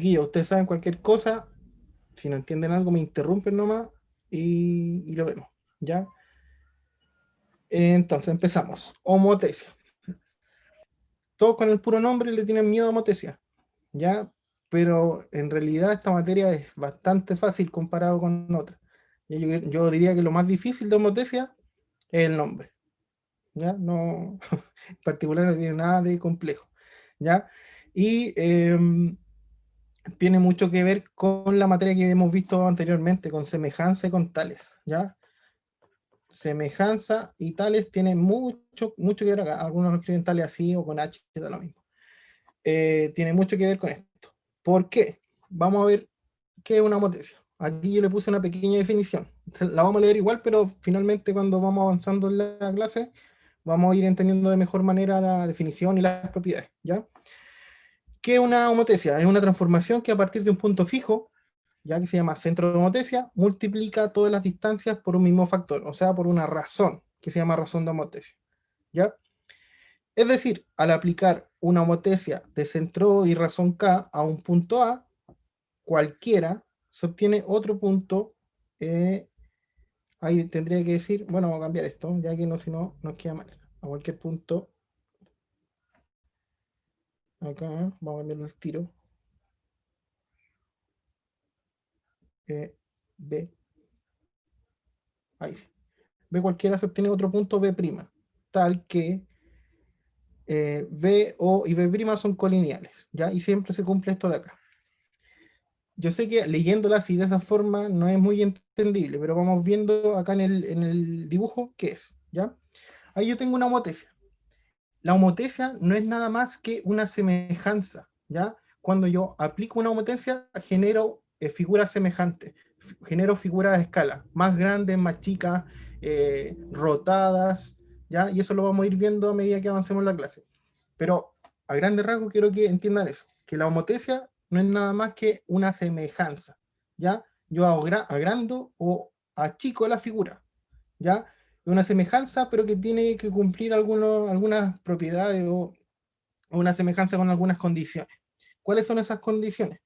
Chiquillos, ustedes saben cualquier cosa, si no entienden algo me interrumpen nomás y lo vemos, ¿ya? Entonces empezamos. Homotesia. Todos con el puro nombre le tienen miedo a homotesia, ¿ya? Pero en realidad esta materia es bastante fácil comparado con otras. Yo diría que lo más difícil de homotesia es el nombre, ¿ya? No, en particular no tiene nada de complejo, ¿ya? Y tiene mucho que ver con la materia que hemos visto anteriormente, con semejanza y con tales, ¿ya? Semejanza y tales tienen mucho que ver acá. Algunos lo escriben tales así o con H, da lo mismo. Tiene mucho que ver con esto. ¿Por qué? Vamos a ver qué es una homotesia. Aquí yo le puse una pequeña definición. La vamos a leer igual, pero finalmente cuando vamos avanzando en la clase, vamos a ir entendiendo de mejor manera la definición y las propiedades, ¿ya? ¿Qué es una homotesia? Es una transformación que a partir de un punto fijo, ya que se llama centro de homotesia, multiplica todas las distancias por un mismo factor, o sea, por una razón, que se llama razón de homotesia, ¿ya? Es decir, al aplicar una homotesia de centro y razón K a un punto A, cualquiera, se obtiene otro punto, ahí tendría que decir, bueno, vamos a cambiar esto, ya que no, si no, nos queda mal. A cualquier punto, acá, vamos a cambiarlo al tiro, B, ahí sí. B cualquiera se obtiene otro punto B', tal que B, O y B' son colineales, ¿ya? Y siempre se cumple esto de acá. Yo sé que leyéndola así de esa forma no es muy entendible, pero vamos viendo acá en el dibujo qué es, ¿ya? Ahí yo tengo una homotesia. La homotesia no es nada más que una semejanza, ¿ya? Cuando yo aplico una homotesia, genero figuras semejantes, genero figuras de escala, más grandes, más chicas, rotadas, ¿ya? Y eso lo vamos a ir viendo a medida que avancemos en la clase. Pero a grandes rasgos quiero que entiendan eso, que la homotesia no es nada más que una semejanza, ¿ya? Yo agrando o achico la figura, ¿ya? Una semejanza, pero que tiene que cumplir algunas propiedades o una semejanza con algunas condiciones. ¿Cuáles son esas condiciones?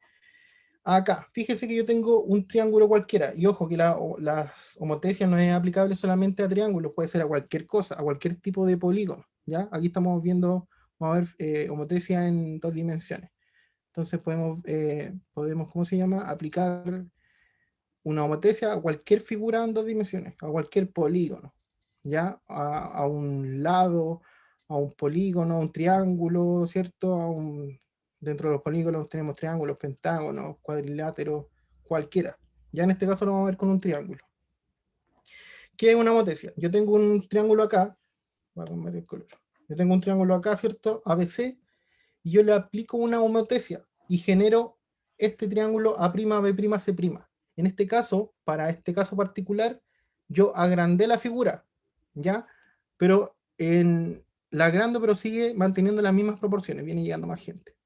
Acá, fíjese que yo tengo un triángulo cualquiera, y ojo que las homotesias no es aplicable solamente a triángulos, puede ser a cualquier cosa, a cualquier tipo de polígono, ¿ya? Aquí estamos viendo, vamos a ver, homotesia en dos dimensiones. Entonces podemos, ¿cómo se llama? Aplicar una homotesia a cualquier figura en dos dimensiones, a cualquier polígono, ¿ya? A un lado, a un polígono, a un triángulo, ¿cierto? Dentro de los polígonos tenemos triángulos, pentágonos, cuadriláteros, cualquiera. Ya en este caso lo vamos a ver con un triángulo. ¿Qué es una homotesia? Yo tengo un triángulo acá, voy a cambiar el color. Yo tengo un triángulo acá, ¿cierto? ABC, y yo le aplico una homotesia y genero este triángulo A'B', C'. En este caso, para este caso particular, yo agrandé la figura, ¿ya? Pero la agrando, pero sigue manteniendo las mismas proporciones, viene llegando más gente.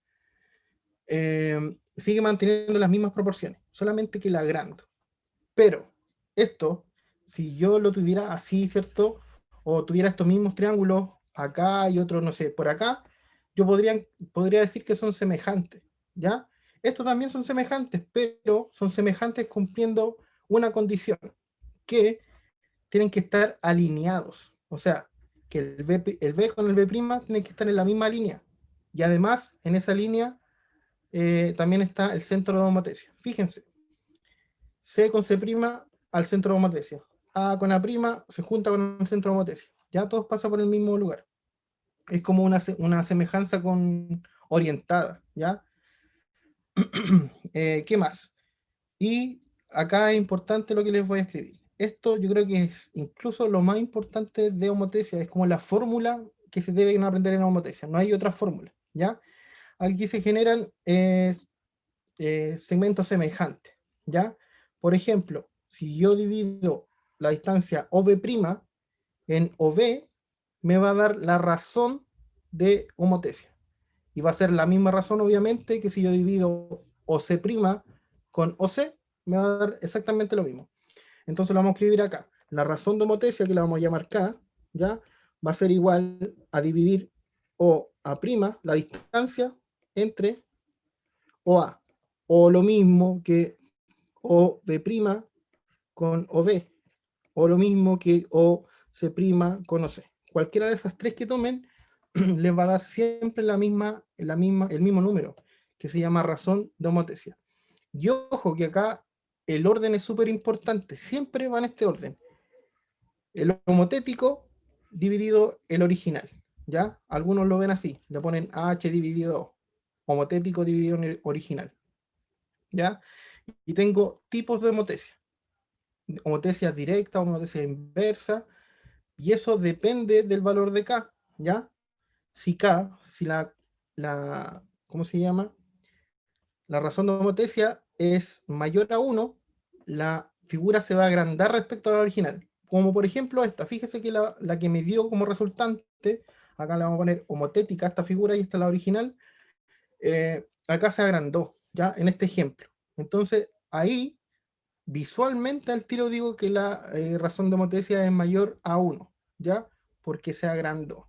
Sigue manteniendo las mismas proporciones, solamente que la agrando. Pero esto, si yo lo tuviera así, ¿cierto? O tuviera estos mismos triángulos acá y otros, no sé, por acá, yo podría decir que son semejantes, ¿ya? Estos también son semejantes, pero son semejantes cumpliendo una condición, que tienen que estar alineados. O sea, que el B con el B' tienen que estar en la misma línea. Y además, en esa línea también está el centro de homotesia. Fíjense, C con C' al centro de homotesia. A con A' se junta con el centro de homotesia. Ya todos pasan por el mismo lugar. Es como una semejanza orientada, ¿ya? ¿Qué más? Y acá es importante lo que les voy a escribir. Esto yo creo que es incluso lo más importante de homotesia, es como la fórmula que se deben aprender en homotesia. No hay otra fórmula, ¿ya? Aquí se generan segmentos semejantes, ¿ya? Por ejemplo, si yo divido la distancia OB' en OB, me va a dar la razón de homotesia. Y va a ser la misma razón, obviamente, que si yo divido OC' con OC, me va a dar exactamente lo mismo. Entonces lo vamos a escribir acá. La razón de homotesia, que la vamos a llamar K, ¿ya? Va a ser igual a dividir OA', la distancia, entre OA. o lo mismo que OB' con OB, o lo mismo que OC' con OC. Cualquiera de esas tres que tomen les va a dar siempre el mismo número, que se llama razón de homotesia. Y ojo que acá el orden es súper importante, siempre va en este orden. El homotético dividido el original, ¿ya? Algunos lo ven así, le ponen H dividido O, homotético dividido en el original, ¿ya? Y tengo tipos de homotesia directa, homotesia inversa, y eso depende del valor de K, ¿ya? Si K, si ¿cómo se llama? La razón de homotesia es mayor a 1, la figura se va a agrandar respecto a la original. Como por ejemplo esta, fíjese que la que me dio como resultante, acá le vamos a poner homotética a esta figura y esta es la original, acá se agrandó, ¿ya? En este ejemplo. Entonces ahí visualmente al tiro digo que la razón de homotesia es mayor a 1, ¿ya? Porque se agrandó.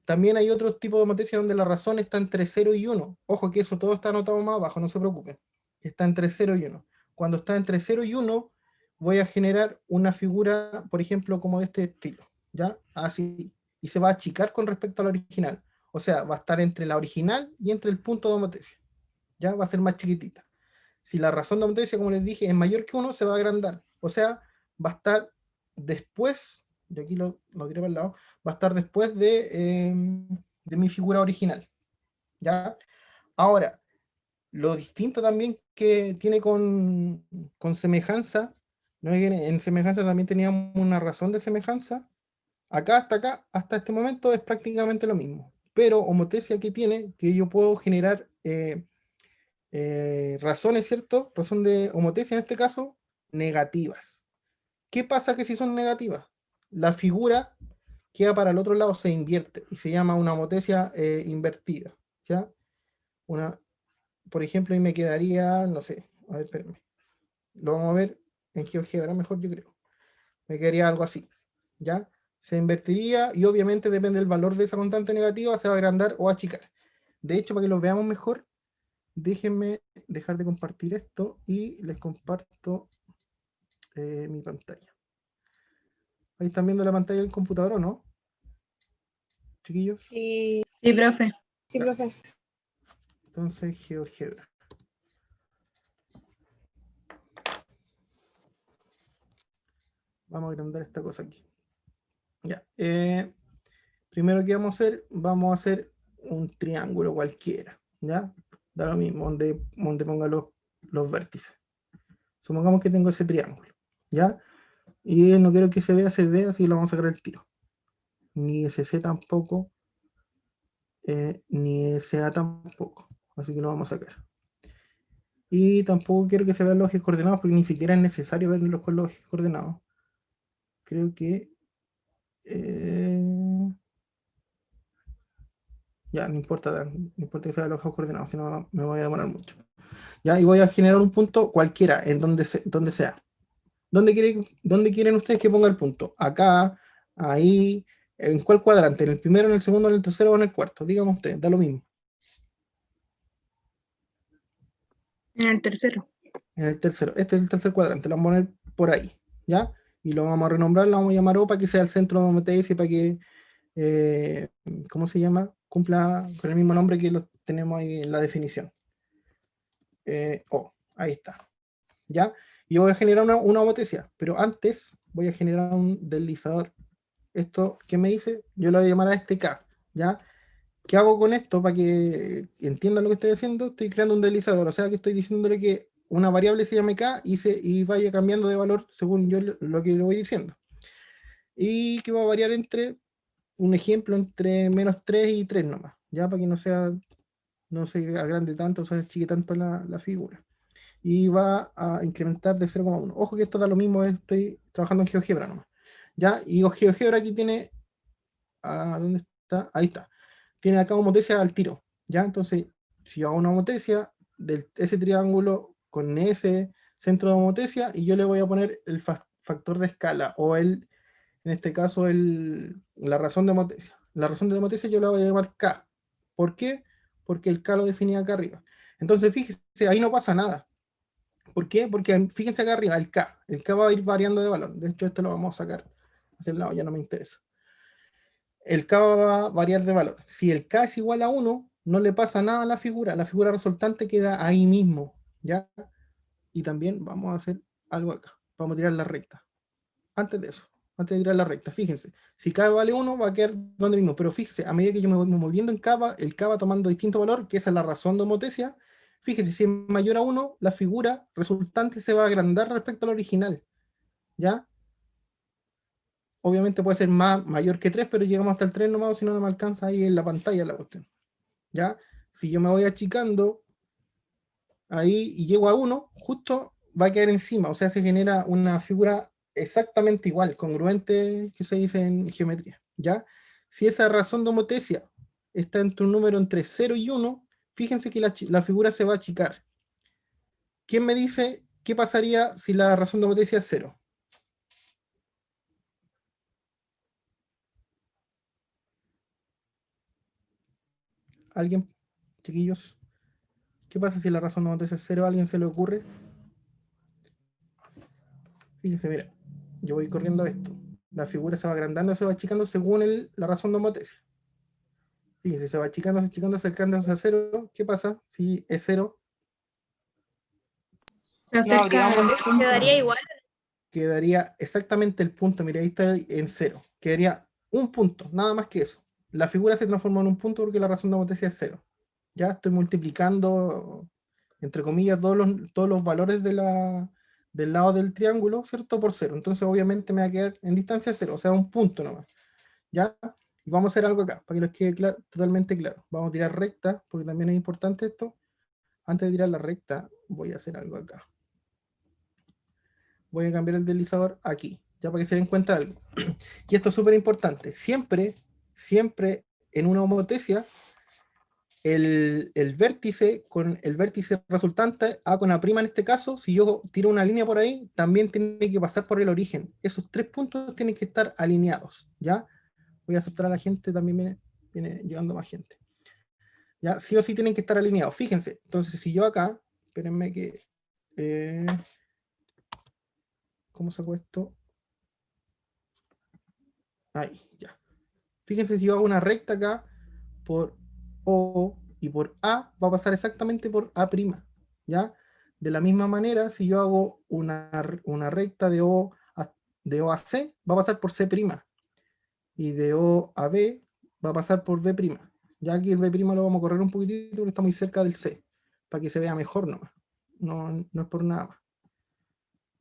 También hay otros tipos de homotesia donde la razón está entre 0 y 1. Ojo que eso todo está anotado más abajo, no se preocupen. Está entre 0 y 1. Cuando está entre 0 y 1, voy a generar una figura, por ejemplo, como de este estilo, ¿ya? Así. Y se va a achicar con respecto a la original. O sea, va a estar entre la original y entre el punto de homotesia. ¿Ya? Va a ser más chiquitita. Si la razón de homotesia, como les dije, es mayor que 1, se va a agrandar. O sea, va a estar después, de aquí lo tiré para el lado, va a estar después de mi figura original. ¿Ya? Ahora, lo distinto también que tiene con semejanza, ¿no? En semejanza también teníamos una razón de semejanza. Acá, hasta este momento es prácticamente lo mismo. Pero homotesia que tiene, que yo puedo generar razones, ¿cierto? Razón de homotesia en este caso, negativas. ¿Qué pasa que si son negativas? La figura queda para el otro lado, se invierte y se llama una homotesia invertida. ¿Ya? Una, por ejemplo, ahí me quedaría, no sé, a ver, espérame. Lo vamos a ver en GeoGebra mejor, yo creo. Me quedaría algo así. ¿Ya? Se invertiría y obviamente depende del valor de esa constante negativa, se va a agrandar o achicar. De hecho, para que lo veamos mejor, déjenme dejar de compartir esto y les comparto mi pantalla. Ahí están viendo la pantalla del computador, ¿o no? Chiquillos. Sí, Sí, profe. sí, Ya. profe. Entonces, GeoGebra. Vamos a agrandar esta cosa aquí. Ya. Primero que vamos a hacer un triángulo cualquiera. ¿Ya? Da lo mismo donde ponga los vértices. Supongamos que tengo ese triángulo. ¿Ya? Y no quiero que se vea, así que lo vamos a sacar el tiro. Ni ese C tampoco. Ni ese A tampoco. Así que lo vamos a sacar. Y tampoco quiero que se vean los ejes coordenados porque ni siquiera es necesario verlos con los ejes coordenados. Creo que... ya, no importa que se vean los ejes coordenados, si no me voy a demorar mucho. Ya, y voy a generar un punto cualquiera, en donde sea. ¿Dónde quieren ustedes que ponga el punto? Acá, ahí, ¿en cuál cuadrante? ¿En el primero, en el segundo, en el tercero o en el cuarto? Díganme ustedes, da lo mismo. En el tercero. En el tercero. Este es el tercer cuadrante, lo vamos a poner por ahí, ¿ya? Y lo vamos a renombrar, lo vamos a llamar O para que sea el centro de OMTS y para que, eh, ¿cómo se llama? Cumpla con el mismo nombre que lo tenemos ahí en la definición. O, ahí está, ¿ya? Y voy a generar una homotesia, pero antes voy a generar un deslizador. Esto, ¿qué me dice? Yo lo voy a llamar a este K, ¿ya? ¿Qué hago con esto para que entiendan lo que estoy haciendo? Estoy creando un deslizador, o sea que estoy diciéndole que una variable se llame K y vaya cambiando de valor según yo lo que le voy diciendo. Y que va a variar un ejemplo, entre -3 y 3 nomás, ya para que no se agrande tanto, o se achique tanto la figura. Y va a incrementar de 0,1. Ojo que esto da lo mismo, estoy trabajando en GeoGebra nomás. ¿Ya? Y GeoGebra aquí tiene, ¿dónde está? Ahí está. Tiene acá homotesia al tiro, ¿ya? Entonces, si yo hago una homotesia de ese triángulo con ese centro de homotesia, y yo le voy a poner el factor de escala, o en este caso, la razón de homotesia. La razón de homotesia yo la voy a llamar K. ¿Por qué? Porque el K lo definía acá arriba. Entonces, fíjense, ahí no pasa nada. ¿Por qué? Porque fíjense acá arriba, el K va a ir variando de valor. De hecho, esto lo vamos a sacar hacia el lado, ya no me interesa. El K va a variar de valor. Si el K es igual a 1, no le pasa nada a la figura resultante queda ahí mismo, ¿ya? Y también vamos a hacer algo acá, vamos a tirar la recta. Antes de eso, antes de tirar la recta, fíjense, si K vale 1 va a quedar donde mismo, pero fíjense, a medida que yo me voy moviendo en K, el K va tomando distinto valor, que esa es la razón de homotesia. Fíjense, si es mayor a 1, la figura resultante se va a agrandar respecto al original, ¿ya? Obviamente puede ser mayor que 3, pero llegamos hasta el 3 nomás, si no, no me alcanza ahí en la pantalla la cuestión, ¿ya? Si yo me voy achicando ahí y llego a 1, justo va a quedar encima, o sea, se genera una figura exactamente igual, congruente, que se dice en geometría, ¿ya? Si esa razón de homotesia está entre un número entre 0 y 1, fíjense que la figura se va a achicar. ¿Quién me dice qué pasaría si la razón de homotesia es 0? ¿Alguien, chiquillos? ¿Qué pasa si la razón de homotesia es 0? ¿A alguien se le ocurre? Fíjense, mira, yo voy corriendo esto. La figura se va agrandando, se va achicando según la razón de homotesia. Fíjense, se va achicando, acercándose a 0. ¿Qué pasa si es 0? Se No habría acerca al homotesia. punto. Quedaría igual. Quedaría exactamente el punto. Mira, ahí está en 0. Quedaría un punto, nada más que eso. La figura se transforma en un punto porque la razón de homotesia es 0. Ya estoy multiplicando, entre comillas, todos los valores del lado del triángulo, ¿cierto? Por 0. Entonces, obviamente, me va a quedar en distancia 0, o sea, un punto nomás. ¿Ya? Y vamos a hacer algo acá, para que les quede totalmente claro. Vamos a tirar recta, porque también es importante esto. Antes de tirar la recta, voy a hacer algo acá. Voy a cambiar el deslizador aquí, ya para que se den cuenta de algo. Y esto es súper importante. Siempre en una homotesia, el vértice con el vértice resultante, A con A' en este caso, si yo tiro una línea por ahí, también tiene que pasar por el origen. Esos 3 puntos tienen que estar alineados, ¿ya? Voy a aceptar a la gente, también viene llegando más gente. ¿Ya? Sí o sí tienen que estar alineados. Fíjense, entonces si yo acá, espérenme que... ¿cómo saco esto? Ahí, ya. Fíjense, si yo hago una recta acá, por O y por A, va a pasar exactamente por A', ¿ya? De la misma manera, si yo hago una recta de O a C, va a pasar por C', y de O a B, va a pasar por B'. Ya aquí el B' lo vamos a correr un poquitito porque está muy cerca del C, para que se vea mejor nomás. No es por nada más.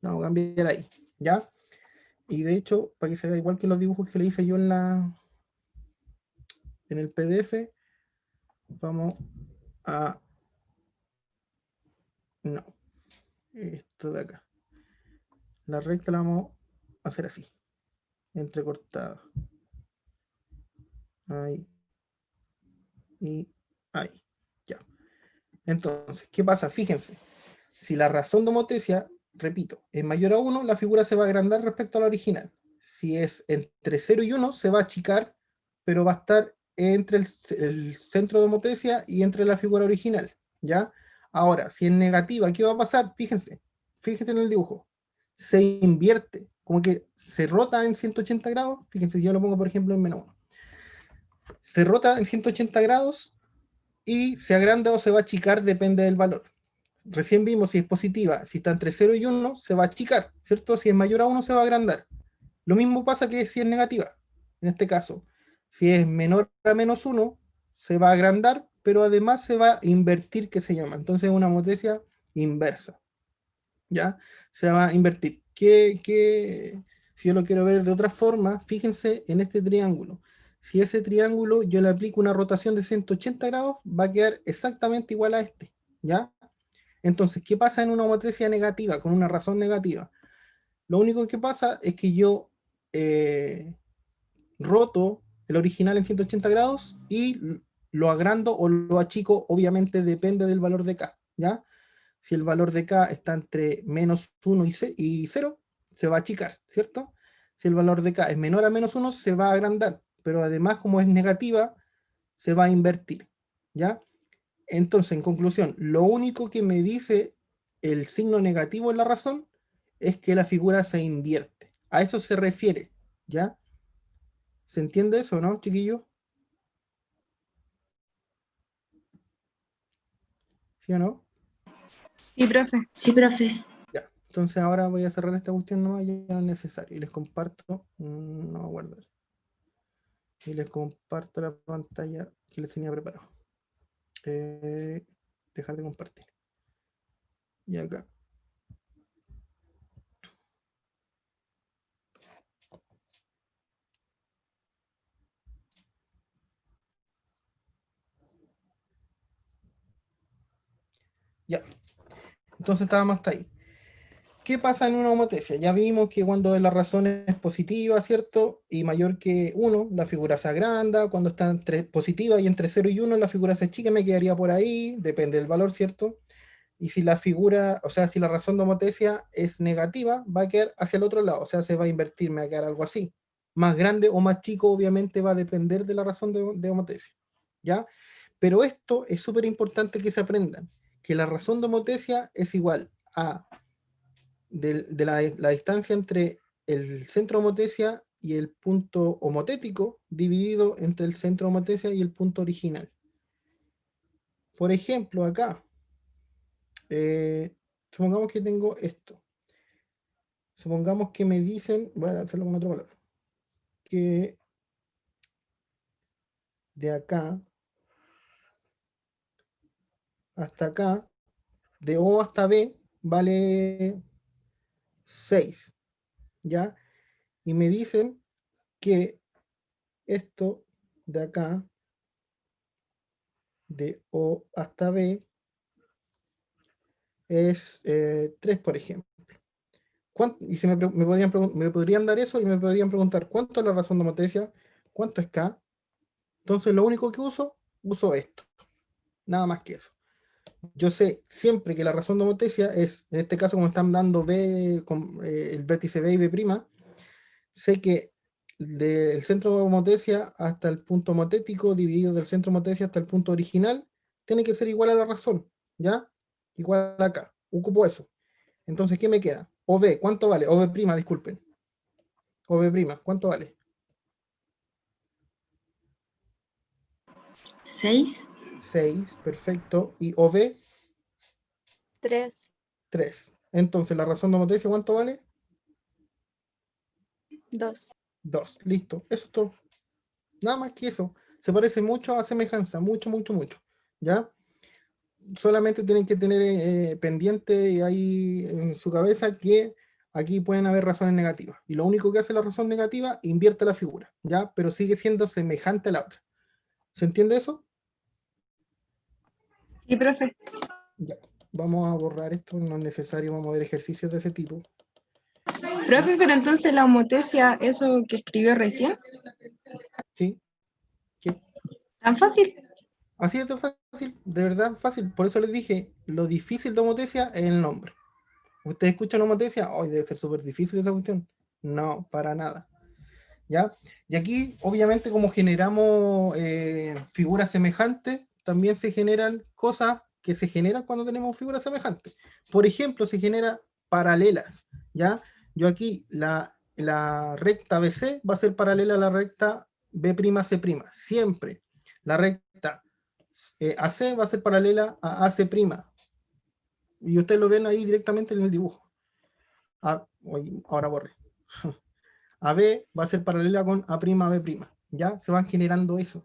Vamos a cambiar ahí, ¿ya? Y de hecho, para que se vea igual que los dibujos que le hice yo en el PDF, vamos a... No, esto de acá. La recta la vamos a hacer así, entrecortada. Ahí y ahí, ya. Entonces, ¿qué pasa? Fíjense, si la razón de homotesia, repito, es mayor a 1, la figura se va a agrandar respecto a la original. Si es entre 0 y 1, se va a achicar, pero va a estar entre el centro de homotesia y entre la figura original, ¿ya? Ahora, si es negativa, ¿qué va a pasar? Fíjense en el dibujo. Se invierte, como que se rota en 180 grados. Fíjense, yo lo pongo, por ejemplo, en menos 1. Se rota en 180 grados y se agranda o se va a achicar, depende del valor. Recién vimos si es positiva, si está entre 0 y 1, se va a achicar, ¿cierto? Si es mayor a 1, se va a agrandar. Lo mismo pasa que si es negativa. En este caso, si es menor a menos 1, se va a agrandar, pero además se va a invertir, que se llama. Entonces es una homotesia inversa. ¿Ya? Se va a invertir. Si yo lo quiero ver de otra forma, fíjense en este triángulo. Si ese triángulo yo le aplico una rotación de 180 grados, va a quedar exactamente igual a este. ¿Ya? Entonces, ¿qué pasa en una homotesia negativa, con una razón negativa? Lo único que pasa es que yo roto el original en 180 grados y lo agrando o lo achico, obviamente depende del valor de K, ¿ya? Si el valor de K está entre menos 1 y 0, se va a achicar, ¿cierto? Si el valor de K es menor a menos 1, se va a agrandar, pero además como es negativa, se va a invertir, ¿ya? Entonces, en conclusión, lo único que me dice el signo negativo en la razón es que la figura se invierte. A eso se refiere, ¿ya? ¿Se entiende eso, no, chiquillos? ¿Sí o no? Sí, profe. Sí, profe. Ya. Entonces ahora voy a cerrar esta cuestión nomás, ya no es necesario. Y les comparto, no voy a guardar. Y les comparto la pantalla que les tenía preparado. Dejar de compartir. Y acá. Ya. Entonces estábamos hasta ahí. ¿Qué pasa en una homotesia? Ya vimos que cuando la razón es positiva, ¿cierto? Y mayor que 1, la figura se agranda. Cuando está entre positiva y entre 0 y 1, la figura se achica, me quedaría por ahí. Depende del valor, ¿cierto? Y si la figura, o sea, si la razón de homotesia es negativa, va a quedar hacia el otro lado. O sea, se va a invertir, me va a quedar algo así. Más grande o más chico, obviamente, va a depender de la razón de homotesia. ¿Ya? Pero esto es súper importante que se aprendan. Que la razón de homotesia es igual a de la distancia entre el centro de homotesia y el punto homotético dividido entre el centro de homotesia y el punto original. Por ejemplo, acá, supongamos que tengo esto. Supongamos que me dicen, voy a hacerlo con otro valor, que de acá hasta acá, de O hasta B, vale 6, ¿ya? Y me dicen que esto de acá, de O hasta B, es 3, por ejemplo. Y si me podrían dar eso y me podrían preguntar cuánto es la razón de homotesia, cuánto es K. Entonces lo único que uso esto. Nada más que eso. Yo sé siempre que la razón de homotesia es, en este caso como están dando B, con, el vértice B y B', sé que del centro de homotesia hasta el punto homotético dividido del centro de homotesia hasta el punto original tiene que ser igual a la razón, ¿ya? Igual acá. Ocupo eso. Entonces, ¿qué me queda? OB, ¿cuánto vale? OB', disculpen. OB', ¿cuánto vale? 6. 6, perfecto. ¿Y OB? 3, 3. Entonces, la razón de homotesia, ¿cuánto vale? 2. 2. Listo. Eso es todo. Nada más que eso. Se parece mucho a semejanza. Mucho, mucho, mucho. ¿Ya? Solamente tienen que tener pendiente ahí en su cabeza que aquí pueden haber razones negativas. Y lo único que hace la razón negativa, invierte la figura. ¿Ya? Pero sigue siendo semejante a la otra. ¿Se entiende eso? Sí, profe. Ya. Vamos a borrar esto, no es necesario, vamos a ver ejercicios de ese tipo. Profe, pero entonces la homotesia, eso que escribió recién, ¿Sí? ¿Qué? ¿tan fácil? Así es de fácil, de verdad fácil. Por eso les dije, lo difícil de homotesia es el nombre. Ustedes escuchan homotesia, hoy debe ser súper difícil esa cuestión. No, para nada. ¿Ya? Y aquí, obviamente, como generamos figuras semejantes, también se generan cosas que se generan cuando tenemos figuras semejantes. Por ejemplo, se generan paralelas, ¿ya? Yo aquí, la recta BC va a ser paralela a la recta B'C', siempre. La recta AC va a ser paralela a AC'. Y ustedes lo ven ahí directamente en el dibujo. Ahora borré. AB va a ser paralela con A'B'. ¿Ya? Se van generando eso.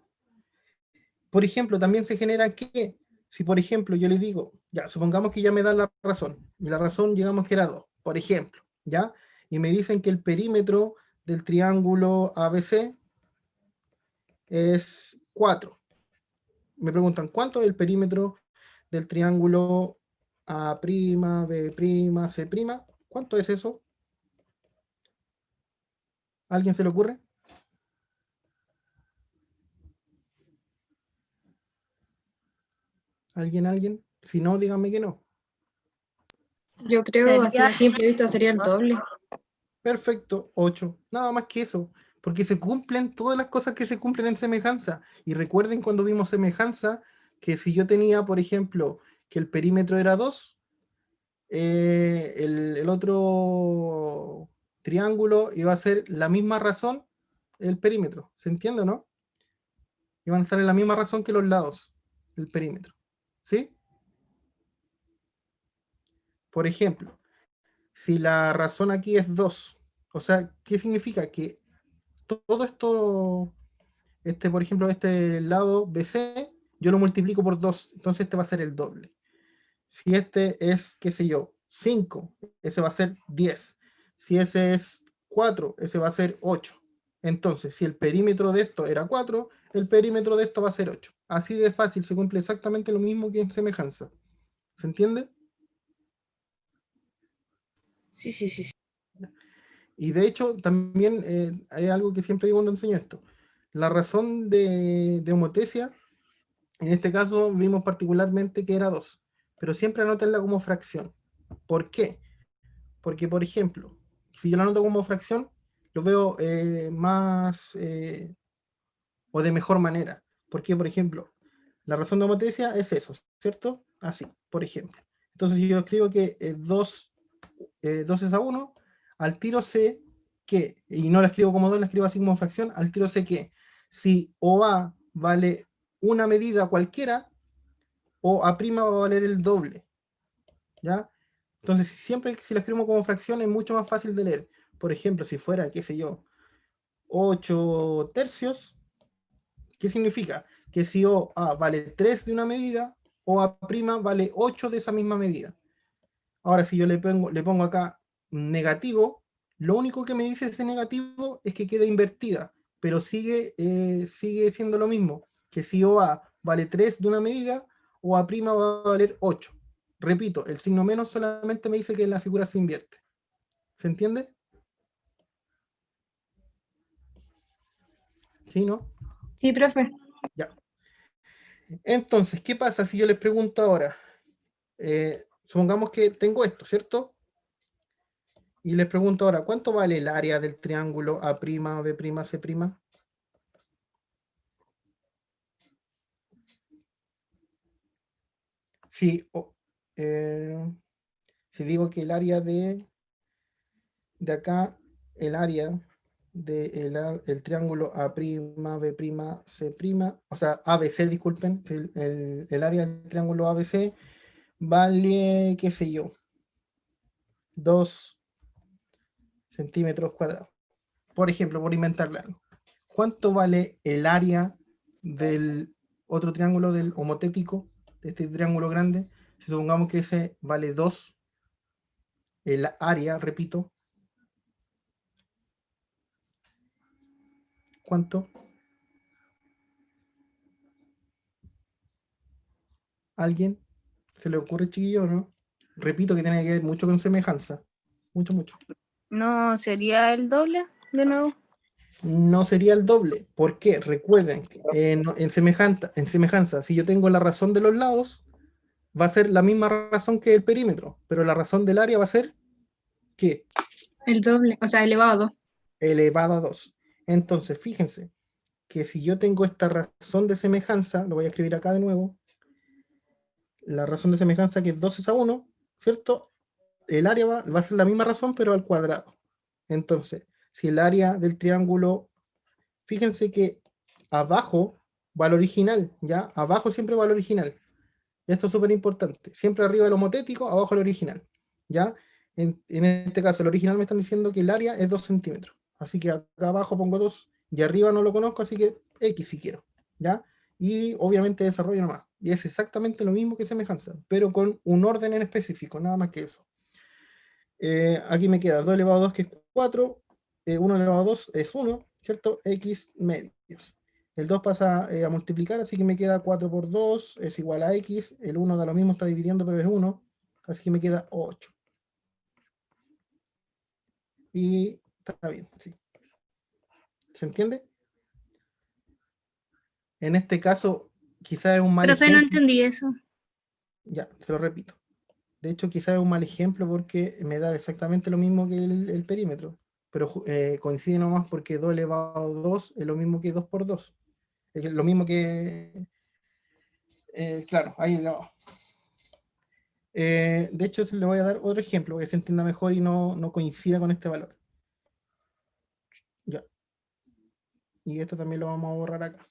Por ejemplo, también se genera que, si por ejemplo yo le digo, ya, supongamos que ya me dan la razón, y la razón llegamos que era 2, por ejemplo, ¿ya? Y me dicen que el perímetro del triángulo ABC es 4. Me preguntan, ¿cuánto es el perímetro del triángulo A', B', C'? ¿Cuánto es eso? ¿Alguien se le ocurre? ¿Alguien? Si no, díganme que no. Yo creo, así a simple vista, sería el doble. Perfecto, 8. Nada más que eso. Porque se cumplen todas las cosas que se cumplen en semejanza. Y recuerden cuando vimos semejanza, que si yo tenía, por ejemplo, que el perímetro era 2, el otro triángulo iba a ser la misma razón el perímetro. ¿Se entiende o no? Iban a estar en la misma razón que los lados, el perímetro. ¿Sí? Por ejemplo, si la razón aquí es 2, o sea, ¿qué significa? Que todo esto, por ejemplo, este lado BC, yo lo multiplico por 2, entonces este va a ser el doble. Si este es, qué sé yo, 5, ese va a ser 10. Si ese es 4, ese va a ser 8. Entonces, si el perímetro de esto era 4, el perímetro de esto va a ser 8. Así de fácil, se cumple exactamente lo mismo que en semejanza. ¿Se entiende? Sí, sí, sí, sí. Y de hecho, también hay algo que siempre digo cuando enseño esto. La razón de homotesia, en este caso vimos particularmente que era 2, pero siempre anótenla como fracción. ¿Por qué? Porque, por ejemplo, si yo la anoto como fracción, lo veo más o de mejor manera. Porque, por ejemplo, la razón de homotesia es eso, ¿cierto? Así, por ejemplo. Entonces, si yo escribo que 2 es a 1, al tiro sé que, y no la escribo como 2, la escribo así como fracción, al tiro sé que si OA vale una medida cualquiera, OA' va a valer el doble, ¿ya? Entonces, siempre si la escribo como fracción es mucho más fácil de leer. Por ejemplo, si fuera, qué sé yo, 8 tercios, ¿qué significa? Que si OA vale 3 de una medida, OA' vale 8 de esa misma medida. Ahora, si yo le pongo acá negativo, lo único que me dice ese negativo es que queda invertida, pero sigue siendo lo mismo, que si OA vale 3 de una medida, OA' va a valer 8. Repito, el signo menos solamente me dice que la figura se invierte. ¿Se entiende? ¿Sí, no? Sí, profe. Ya. Entonces, ¿qué pasa si yo les pregunto ahora? Supongamos que tengo esto, ¿cierto? Y les pregunto ahora, ¿cuánto vale el área del triángulo A', B', C'? Si, eh, si digo que el área de acá, el área del triángulo A', B', C', o sea, ABC, disculpen, el área del triángulo ABC vale, qué sé yo, 2 centímetros cuadrados. Por ejemplo, por inventarle algo. ¿Cuánto vale el área del otro triángulo del homotético, de este triángulo grande? Si supongamos que ese vale 2, el área, repito, ¿cuánto? ¿Alguien? ¿Se le ocurre, chiquillo, no? Repito que tiene que ver mucho con semejanza. Mucho, mucho. ¿No sería el doble de nuevo? No sería el doble. ¿Por qué? Recuerden, que en semejanza, si yo tengo la razón de los lados, va a ser la misma razón que el perímetro, pero la razón del área va a ser, ¿qué? El doble, o sea, elevado a 2. Elevado a 2. Entonces, fíjense que si yo tengo esta razón de semejanza, lo voy a escribir acá de nuevo, la razón de semejanza que es 2 es a 1, ¿cierto? El área va a ser la misma razón, pero al cuadrado. Entonces, si el área del triángulo, fíjense que abajo va el original, ¿ya? Abajo siempre va el original. Esto es súper importante. Siempre arriba el homotético, abajo el original, ¿ya? En este caso, el original me están diciendo que el área es 2 centímetros. Así que acá abajo pongo 2 y arriba no lo conozco, así que X si quiero, ¿ya? Y obviamente desarrollo nomás. Y es exactamente lo mismo que semejanza, pero con un orden en específico, nada más que eso. Aquí me queda 2 elevado a 2 que es 4, 1 elevado a 2 es 1, ¿cierto? X medios. El 2 pasa a multiplicar, así que me queda 4 por 2 es igual a X. El 1 da lo mismo, está dividiendo, pero es 1. Así que me queda 8. Y está bien, sí. ¿Se entiende? En este caso, quizás es un mal Profe, no ejemplo. entendí eso. Ya, se lo repito. De hecho, quizás es un mal ejemplo porque me da exactamente lo mismo que el perímetro. Pero coincide nomás porque 2 elevado a 2 es lo mismo que 2 por 2. Es lo mismo que Claro, ahí lo... de hecho, le voy a dar otro ejemplo que se entienda mejor y no coincida con este valor. Ya. Y esto también lo vamos a borrar acá.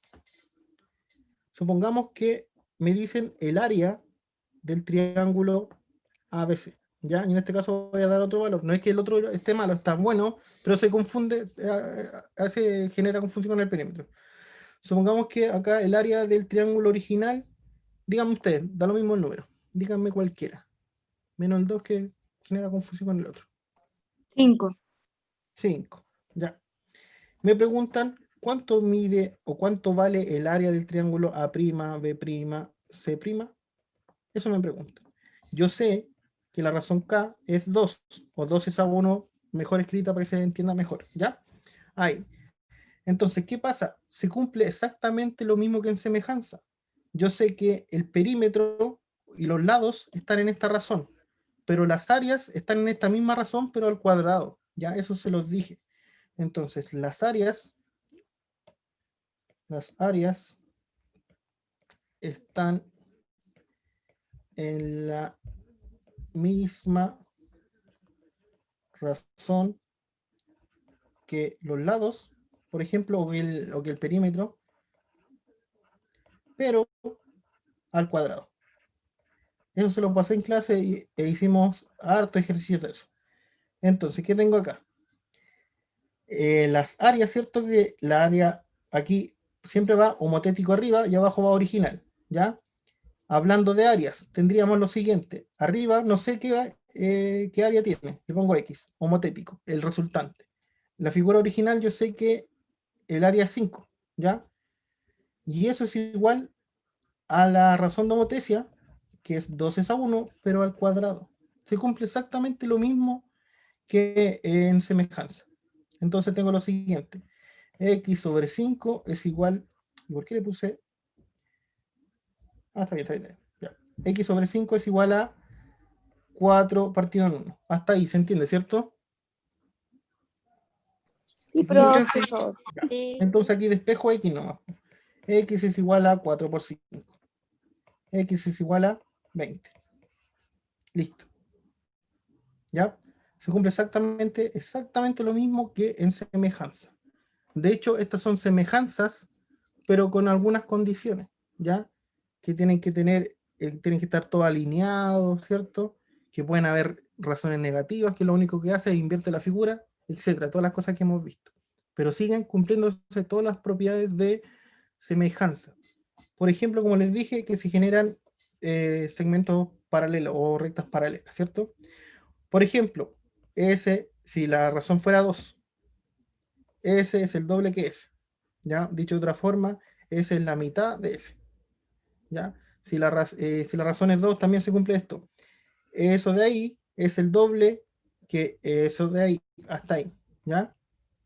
Supongamos que me dicen el área del triángulo ABC. ¿Ya? Y en este caso voy a dar otro valor. No es que el otro esté malo, está bueno, pero se confunde, genera confusión con el perímetro. Supongamos que acá el área del triángulo original, díganme ustedes, da lo mismo el número. Díganme cualquiera. Menos el 2 que genera confusión con el otro. 5. 5. Ya. Me preguntan cuánto mide o cuánto vale el área del triángulo A', B', C'. Eso me preguntan. Yo sé que la razón K es 2, o 2 es a 1, mejor escrita para que se entienda mejor. ¿Ya? Ahí. Entonces, ¿qué pasa? Se cumple exactamente lo mismo que en semejanza. Yo sé que el perímetro y los lados están en esta razón, pero las áreas están en esta misma razón, pero al cuadrado. Ya, eso se los dije. Entonces, las áreas están en la misma razón que los lados, por ejemplo, o que el perímetro, pero al cuadrado. Eso se lo pasé en clase e hicimos harto ejercicio de eso. Entonces, ¿qué tengo acá? Las áreas, ¿cierto? Que la área aquí siempre va homotético arriba y abajo va original, ¿ya? Hablando de áreas, tendríamos lo siguiente. Arriba no sé qué área tiene, le pongo X, homotético, el resultante. La figura original yo sé que el área es 5, ¿ya? Y eso es igual a la razón de homotesia, que es 2 es a 1, pero al cuadrado. Se cumple exactamente lo mismo que en semejanza. Entonces tengo lo siguiente. X sobre 5 es igual... ¿Y por qué le puse? Ah, está bien, está bien. Ya. X sobre 5 es igual a 4 partido en 1. Hasta ahí, ¿se entiende, cierto? Sí, Sí, pero profe. por favor. Entonces aquí despejo X nomás. X es igual a 4 por 5. X es igual a 20. Listo. ¿Ya? Se cumple exactamente lo mismo que en semejanza. De hecho, estas son semejanzas, pero con algunas condiciones, ¿ya? Que tienen que estar todos alineados, ¿cierto? Que pueden haber razones negativas, que lo único que hace es invierte la figura, etcétera, todas las cosas que hemos visto. Pero siguen cumpliéndose todas las propiedades de semejanza. Por ejemplo, como les dije, que se generan segmentos paralelos o rectas paralelas, ¿cierto? Por ejemplo, si la razón fuera 2, S es el doble que S. ¿Ya? Dicho de otra forma, S es la mitad de S. ¿Ya? Si la razón es 2, también se cumple esto. Eso de ahí es el doble que eso de ahí, hasta ahí. ¿Ya?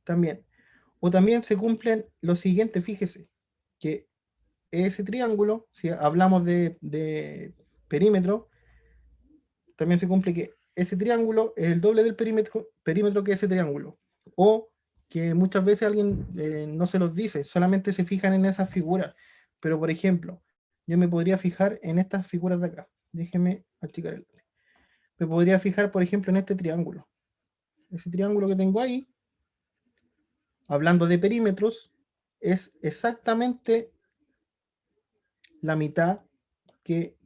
También. O también se cumplen los siguientes, fíjese, que ese triángulo, si hablamos de perímetro, también se cumple que ese triángulo es el doble del perímetro que ese triángulo. O que muchas veces alguien no se los dice, solamente se fijan en esas figuras. Pero, por ejemplo, yo me podría fijar en estas figuras de acá. Déjenme achicar el... Me podría fijar, por ejemplo, en este triángulo. Ese triángulo que tengo ahí, hablando de perímetros, es exactamente la mitad que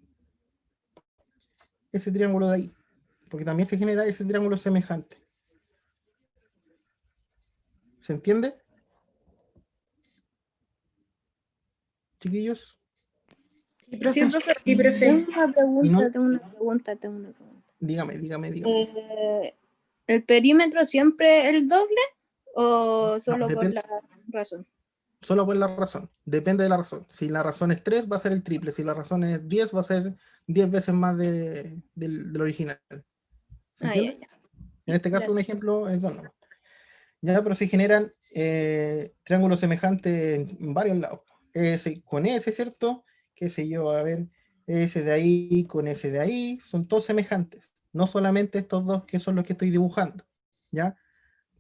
ese triángulo de ahí. Porque también se genera ese triángulo semejante. ¿Se entiende? Chiquillos. Sí, profe. Sí, profe. Tengo una Y no, pregunta, tengo una pregunta. dígame. ¿El perímetro siempre el doble o No, solo por la razón? solo por la razón. Depende de la razón. Si la razón es 3, va a ser el triple. Si la razón es 10, va a ser 10 veces más del original. ¿Se entiende? Ya. En este caso, un Gracias. ejemplo es 2 nomás. Ya, pero se generan triángulos semejantes en varios lados. Con ese, ¿cierto? Qué sé yo, a ver, ese de ahí con ese de ahí, son todos semejantes. No solamente estos dos que son los que estoy dibujando. ¿Ya?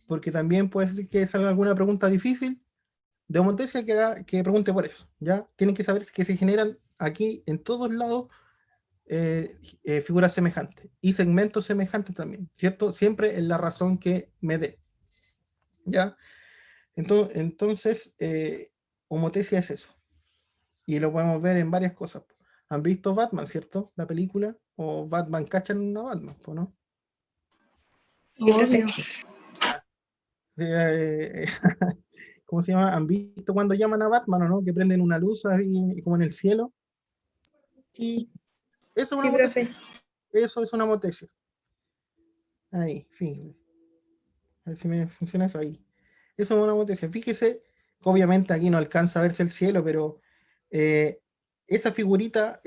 Porque también puede ser que salga alguna pregunta difícil de Montesia que pregunte por eso, ¿ya? Tienen que saber que se generan aquí en todos lados figuras semejantes y segmentos semejantes también, ¿cierto? Siempre en la razón que me dé, ¿ya? Entonces, homotecia es eso. Y lo podemos ver en varias cosas. ¿Han visto Batman, cierto? La película. O Batman cachan a Batman, ¿no? Obvio. Sí, ¿cómo se llama? ¿Han visto cuando llaman a Batman o no? Que prenden una luz ahí, como en el cielo. Sí. Eso es una Sí, homotecia. profe. Eso es una homotecia. Ahí, fíjense. A ver si me funciona eso ahí. Eso es una homotecia. Fíjese que obviamente aquí no alcanza a verse el cielo, pero esa figurita,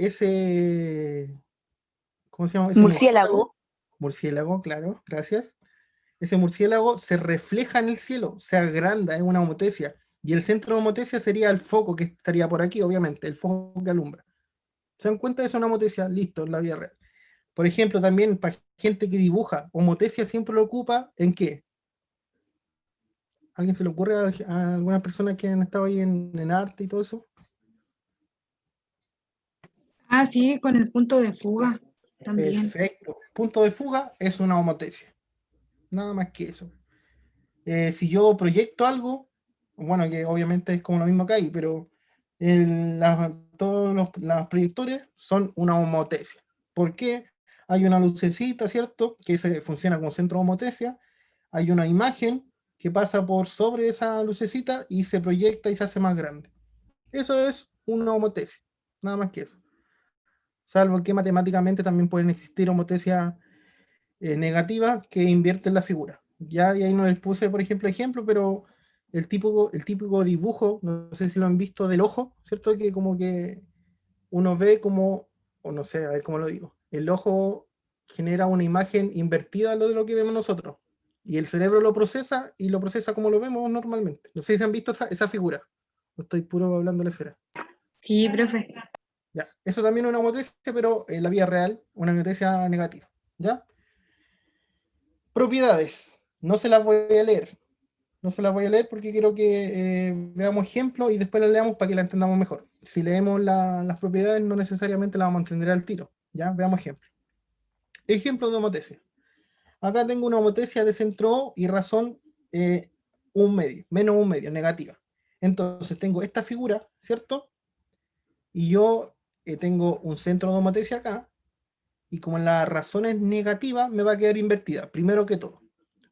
¿cómo se llama? Ese Murciélago. murciélago, claro, gracias. Ese murciélago se refleja en el cielo, se agranda, es una homotecia. Y el centro de homotecia sería el foco que estaría por aquí, obviamente, el foco que alumbra. ¿Se dan cuenta? Es una homotecia, listo, en la vida real. Por ejemplo, también para gente que dibuja, homotecia siempre lo ocupa ¿en qué? ¿Alguien se le ocurre a alguna persona que han estado ahí en arte y todo eso? Ah, sí, con el punto de fuga también. Perfecto. Punto de fuga es una homotecia. Nada más que eso. Si yo proyecto algo, bueno, que obviamente es como lo mismo que hay, pero todos los proyectores son una homotecia. ¿Por qué? Hay una lucecita, ¿cierto? Que funciona como centro de homotecia. Hay una imagen que pasa por sobre esa lucecita y se proyecta y se hace más grande. Eso es una homotecia. Nada más que eso. Salvo que matemáticamente también pueden existir homotecias negativas que invierten la figura. Ya, y ahí no les puse, por ejemplo, pero el típico dibujo, no sé si lo han visto del ojo, ¿cierto? Que como que uno ve como, o no sé, a ver cómo lo digo, el ojo genera una imagen invertida a lo de lo que vemos nosotros. Y el cerebro lo procesa y lo procesa como lo vemos normalmente. No sé si han visto esa figura. O estoy puro hablando de la esfera. Sí, profe. Ya. Eso también es una homotecia, pero en la vida real, una homotecia negativa. ¿Ya? Propiedades. No se las voy a leer. No se las voy a leer porque quiero que veamos ejemplos y después las leamos para que la entendamos mejor. Si leemos las propiedades, no necesariamente las vamos a entender al tiro. ¿Ya? Veamos ejemplos. Ejemplo de homotecia. Acá tengo una homotecia de centro O y razón un medio, menos un medio, negativa. Entonces tengo esta figura, ¿cierto? Y yo tengo un centro de homotecia acá, y como la razón es negativa, me va a quedar invertida, primero que todo.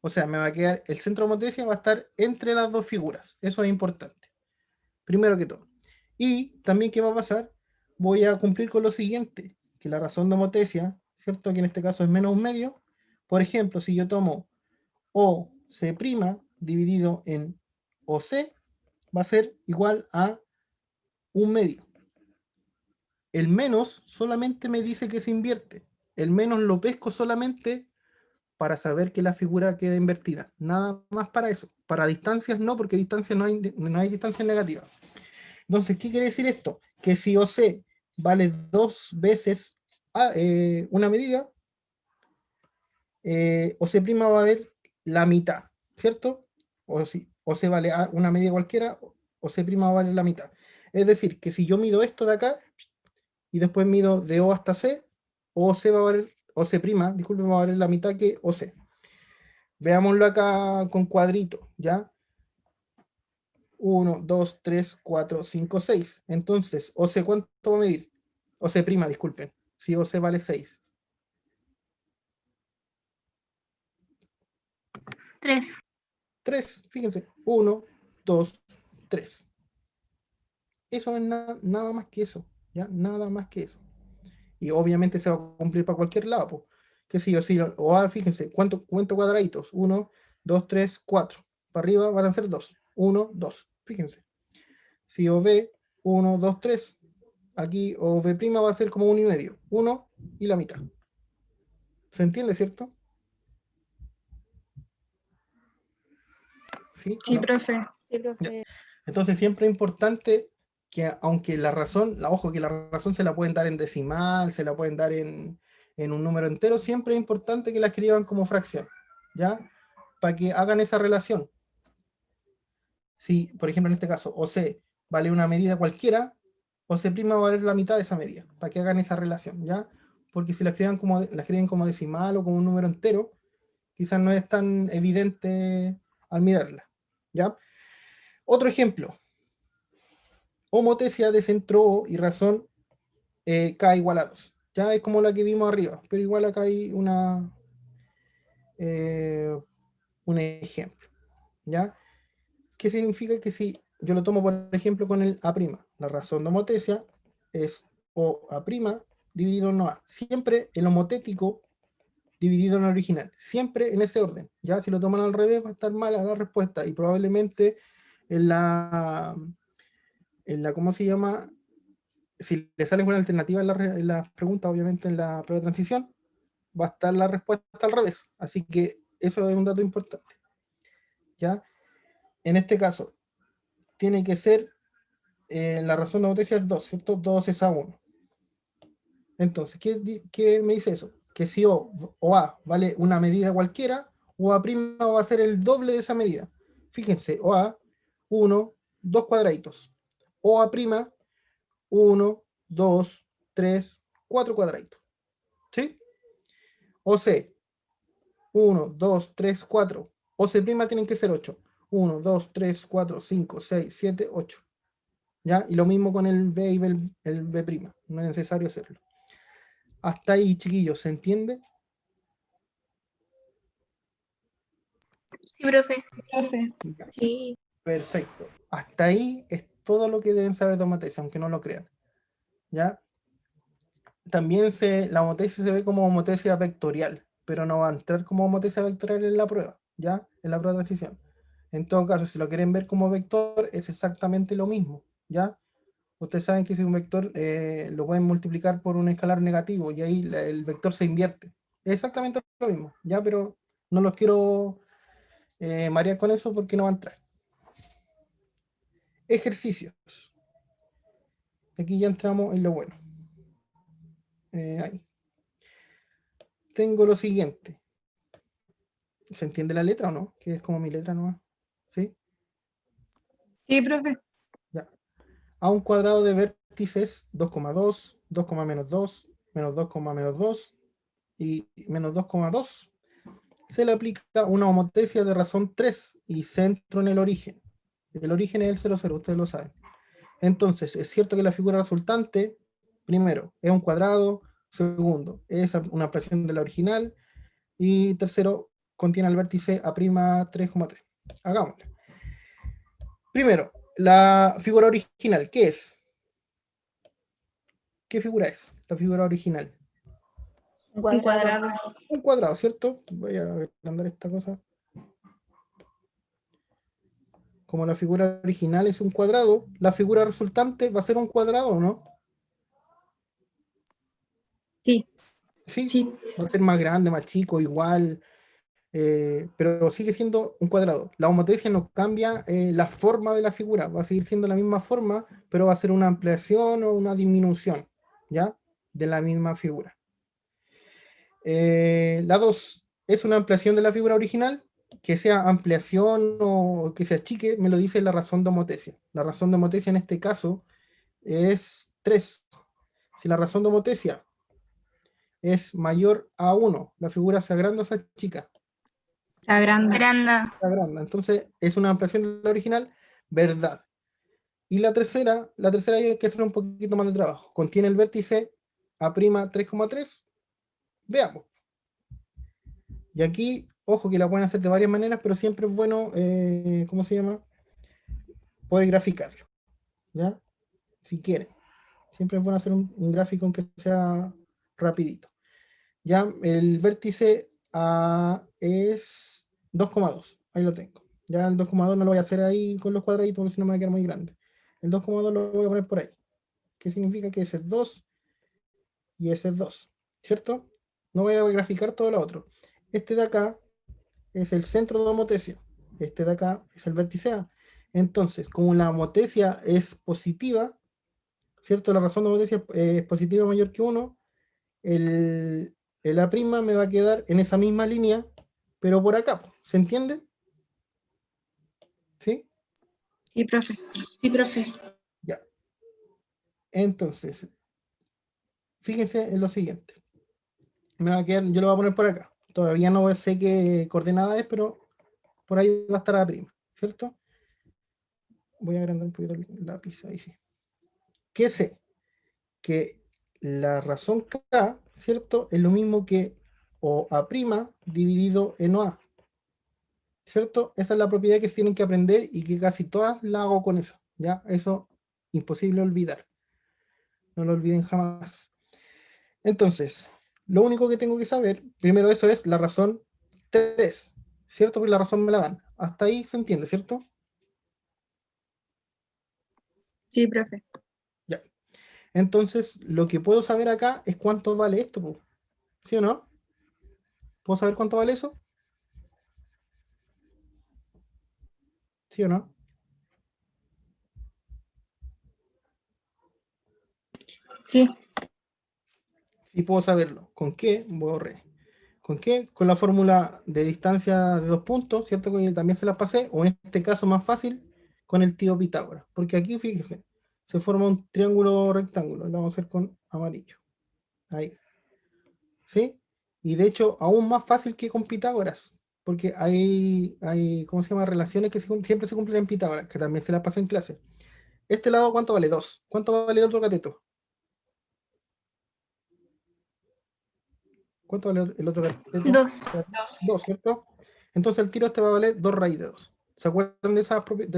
O sea, me va a quedar, el centro de homotecia va a estar entre las dos figuras. Eso es importante. Primero que todo. Y también, ¿qué va a pasar? Voy a cumplir con lo siguiente, que la razón de homotecia, ¿cierto? Que en este caso es menos un medio. Por ejemplo, si yo tomo OC' dividido en OC, va a ser igual a un medio. El menos solamente me dice que se invierte. El menos lo pesco solamente para saber que la figura queda invertida. Nada más para eso. Para distancias no, porque distancias no hay distancias negativas. Entonces, ¿qué quiere decir esto? Que si OC vale dos veces una medida, OC' va a valer la mitad, ¿cierto? O si OC vale una medida cualquiera, OC' va a valer la mitad. Es decir, que si yo mido esto de acá, y después mido de O hasta C, OC va a valer, OC', disculpen, va a valer la mitad que OC. Veámoslo acá con cuadrito, ¿ya? 1, 2, 3, 4, 5, 6. Entonces, OC, ¿cuánto va a medir? OC', disculpen. Si OC vale 6. 3. 3, fíjense. 1, 2, 3. Eso es nada más que eso, ¿ya? Nada más que eso. Y obviamente se va a cumplir para cualquier lado, pues. ¿Qué sé yo? Si, fíjense, ¿cuánto cuadraditos? 1, 2, 3, 4. Para arriba van a ser 2. 1, 2. Fíjense. Si OB, 1, 2, 3. Aquí OB' va a ser como 1,5. 1 y la mitad. ¿Se entiende, cierto? ¿Sí? Sí, ¿No? profe. Sí, profe. Entonces siempre es importante que aunque la razón, ojo, que la razón se la pueden dar en decimal, se la pueden dar en un número entero, siempre es importante que la escriban como fracción, ¿ya? Para que hagan esa relación. Si, por ejemplo, en este caso, OC vale una medida cualquiera, OC' va a valer la mitad de esa medida, para que hagan esa relación, ¿ya? Porque si la escriben como decimal o como un número entero, quizás no es tan evidente al mirarla, ¿ya? Otro ejemplo, homotesia de centro O y razón K igual a 2. Ya es como la que vimos arriba, pero igual acá hay un ejemplo, ¿ya? ¿Qué significa? Que si yo lo tomo, por ejemplo, con el A', la razón de homotesia es OA' dividido en OA. Siempre el homotético dividido en el original. Siempre en ese orden. Ya si lo toman al revés va a estar mala la respuesta y probablemente en la ¿cómo se llama? Si le salen con alternativa en la pregunta, obviamente en la prueba de transición, va a estar la respuesta al revés. Así que eso es un dato importante. ¿Ya? En este caso, tiene que ser, la razón de homotesia es 2, ¿cierto? 2 es a 1. Entonces, ¿qué me dice eso? Que si o A vale una medida cualquiera, o A' va a ser el doble de esa medida. Fíjense, o A, 1, 2 cuadraditos. O A', 1, 2, 3, 4 cuadraditos. ¿Sí? O C, 1, 2, 3, 4. O C' tienen que ser 8. 1, 2, 3, 4, 5, 6, 7, 8. ¿Ya? Y lo mismo con el B y el B'. No es necesario hacerlo. Hasta ahí, chiquillos, ¿se entiende? Sí, profe. Profe, Sí. Perfecto. Hasta ahí es todo lo que deben saber de homotesia, aunque no lo crean. ¿Ya? También la homotesia se ve como homotesia vectorial, pero no va a entrar como homotesia vectorial en la prueba, ¿ya? En la prueba de transición. En todo caso, si lo quieren ver como vector, es exactamente lo mismo, ¿ya? Ustedes saben que si un vector lo pueden multiplicar por un escalar negativo y ahí el vector se invierte. Es exactamente lo mismo, ¿ya? Pero no los quiero marear con eso porque no va a entrar. Ejercicios. Aquí ya entramos en lo bueno. Ahí. Tengo lo siguiente. ¿Se entiende la letra o no? Que es como mi letra nomás. ¿Sí? sí, profe. Ya. A un cuadrado de vértices 2,2, 2, menos 2, menos 2, menos 2 y menos 2,2 se le aplica una homotesia de razón 3 y centro en el origen. El origen es el 0, 0, ustedes lo saben. Entonces, es cierto que la figura resultante, primero, es un cuadrado, segundo, es una ampliación de la original, y tercero, contiene el vértice A' 3,3. Hagámoslo. Primero, la figura original, ¿qué es? ¿Qué figura es? La figura original. Un cuadrado. Un cuadrado, ¿cierto? Voy a agrandar esta cosa. Como la figura original es un cuadrado, la figura resultante va a ser un cuadrado, ¿o no? Sí. Sí, Sí. va a ser más grande, más chico, igual, pero sigue siendo un cuadrado. La homotesia no cambia la forma de la figura, va a seguir siendo la misma forma, pero va a ser una ampliación o una disminución, ¿ya? De la misma figura. La 2 es una ampliación de la figura original. Que sea ampliación o que se achique, me lo dice la razón de homotesia. La razón de homotesia en este caso es 3. Si la razón de homotesia es mayor a 1, la figura se agranda o se achica. Se agranda. Granda. Se agranda. Entonces es una ampliación de la original, verdad. Y la tercera hay que hacer un poquito más de trabajo. Contiene el vértice A' 3,3. Veamos. Y aquí, ojo que la pueden hacer de varias maneras, pero siempre es bueno, ¿cómo se llama? Poder graficarlo, ¿ya? Si quieren. Siempre es bueno hacer un gráfico aunque sea rapidito. Ya, el vértice A es 2,2. Ahí lo tengo. Ya el 2,2 no lo voy a hacer ahí con los cuadraditos porque si no me va a quedar muy grande. El 2,2 lo voy a poner por ahí. ¿Qué significa? Que ese es 2 y ese es 2. ¿Cierto? No voy a graficar todo lo otro. Este de acá es el centro de homotesia. Este de acá es el vértice A. Entonces, como la homotesia es positiva, ¿cierto? La razón de homotesia es positiva mayor que 1, el A' me va a quedar en esa misma línea, pero por acá. ¿Se entiende? ¿Sí? Sí, profe. Sí, profe. Ya. Entonces, fíjense en lo siguiente. Me va a quedar, yo lo voy a poner por acá. Todavía no sé qué coordenada es, pero por ahí va a estar A', ¿cierto? Voy a agrandar un poquito el lápiz, ahí sí. ¿Qué sé? Que la razón K, ¿cierto? Es lo mismo que OA' dividido en OA, ¿cierto? Esa es la propiedad que tienen que aprender y que casi todas la hago con eso, ¿ya? Eso, imposible olvidar. No lo olviden jamás. Entonces, lo único que tengo que saber, primero eso es la razón 3, ¿cierto? Porque la razón me la dan. Hasta ahí se entiende, ¿cierto? Sí, profe. Ya. Entonces, lo que puedo saber acá es cuánto vale esto, po. ¿Sí o no? ¿Puedo saber cuánto vale eso? ¿Sí o no? Sí, Y puedo saberlo. ¿Con qué? Borré. ¿Con qué? Con la fórmula de distancia de 2 puntos, ¿cierto? Que también se las pasé, o en este caso más fácil, con el tío Pitágoras. Porque aquí, fíjese, se forma un triángulo rectángulo. Lo vamos a hacer con amarillo. Ahí. ¿Sí? Y de hecho, aún más fácil que con Pitágoras. Porque hay ¿cómo se llama? Relaciones que siempre se cumplen en Pitágoras, que también se las pasé en clase. Este lado, ¿cuánto vale? 2. ¿Cuánto vale el otro cateto? ¿Cuánto vale el otro cateto? 2. 2, ¿cierto? Entonces el tiro este va a valer 2 raíz de 2. ¿Se acuerdan de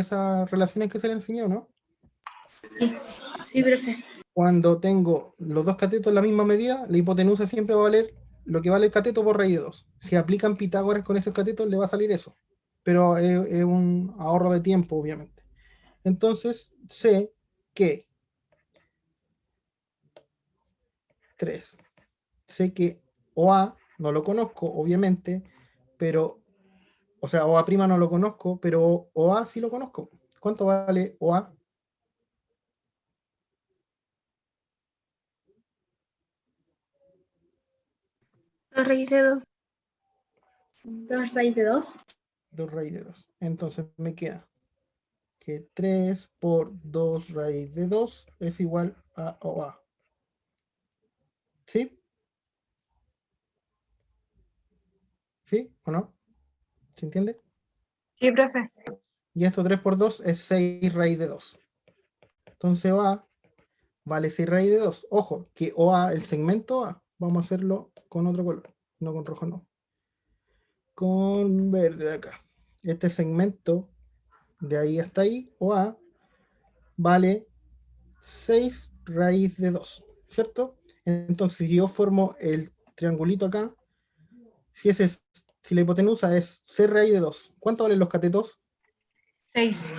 esas relaciones que se le enseñó, no? Sí, profe. Cuando tengo los dos catetos en la misma medida, la hipotenusa siempre va a valer lo que vale el cateto por raíz de 2. Si aplican Pitágoras con esos catetos, le va a salir eso. Pero es un ahorro de tiempo, obviamente. Entonces, sé que 3. Sé que OA no lo conozco, obviamente, pero, o sea, OA' no lo conozco, pero OA sí lo conozco. ¿Cuánto vale OA? 2 raíz de 2. 2 raíz de 2. 2 raíz de 2. Entonces me queda que 3 por 2 raíz de 2 es igual a OA. ¿Sí? ¿Sí o no? ¿Se entiende? sí, profe. Y esto 3 por 2 es 6 raíz de 2. Entonces OA vale 6 raíz de 2. Ojo, que OA, el segmento A, vamos a hacerlo con otro color. No con rojo, no. Con verde de acá. Este segmento de ahí hasta ahí, OA, vale 6 raíz de 2, ¿cierto? Entonces, si yo formo el triangulito acá, si la hipotenusa es 6 raíz de 2, ¿cuánto valen los catetos? 6.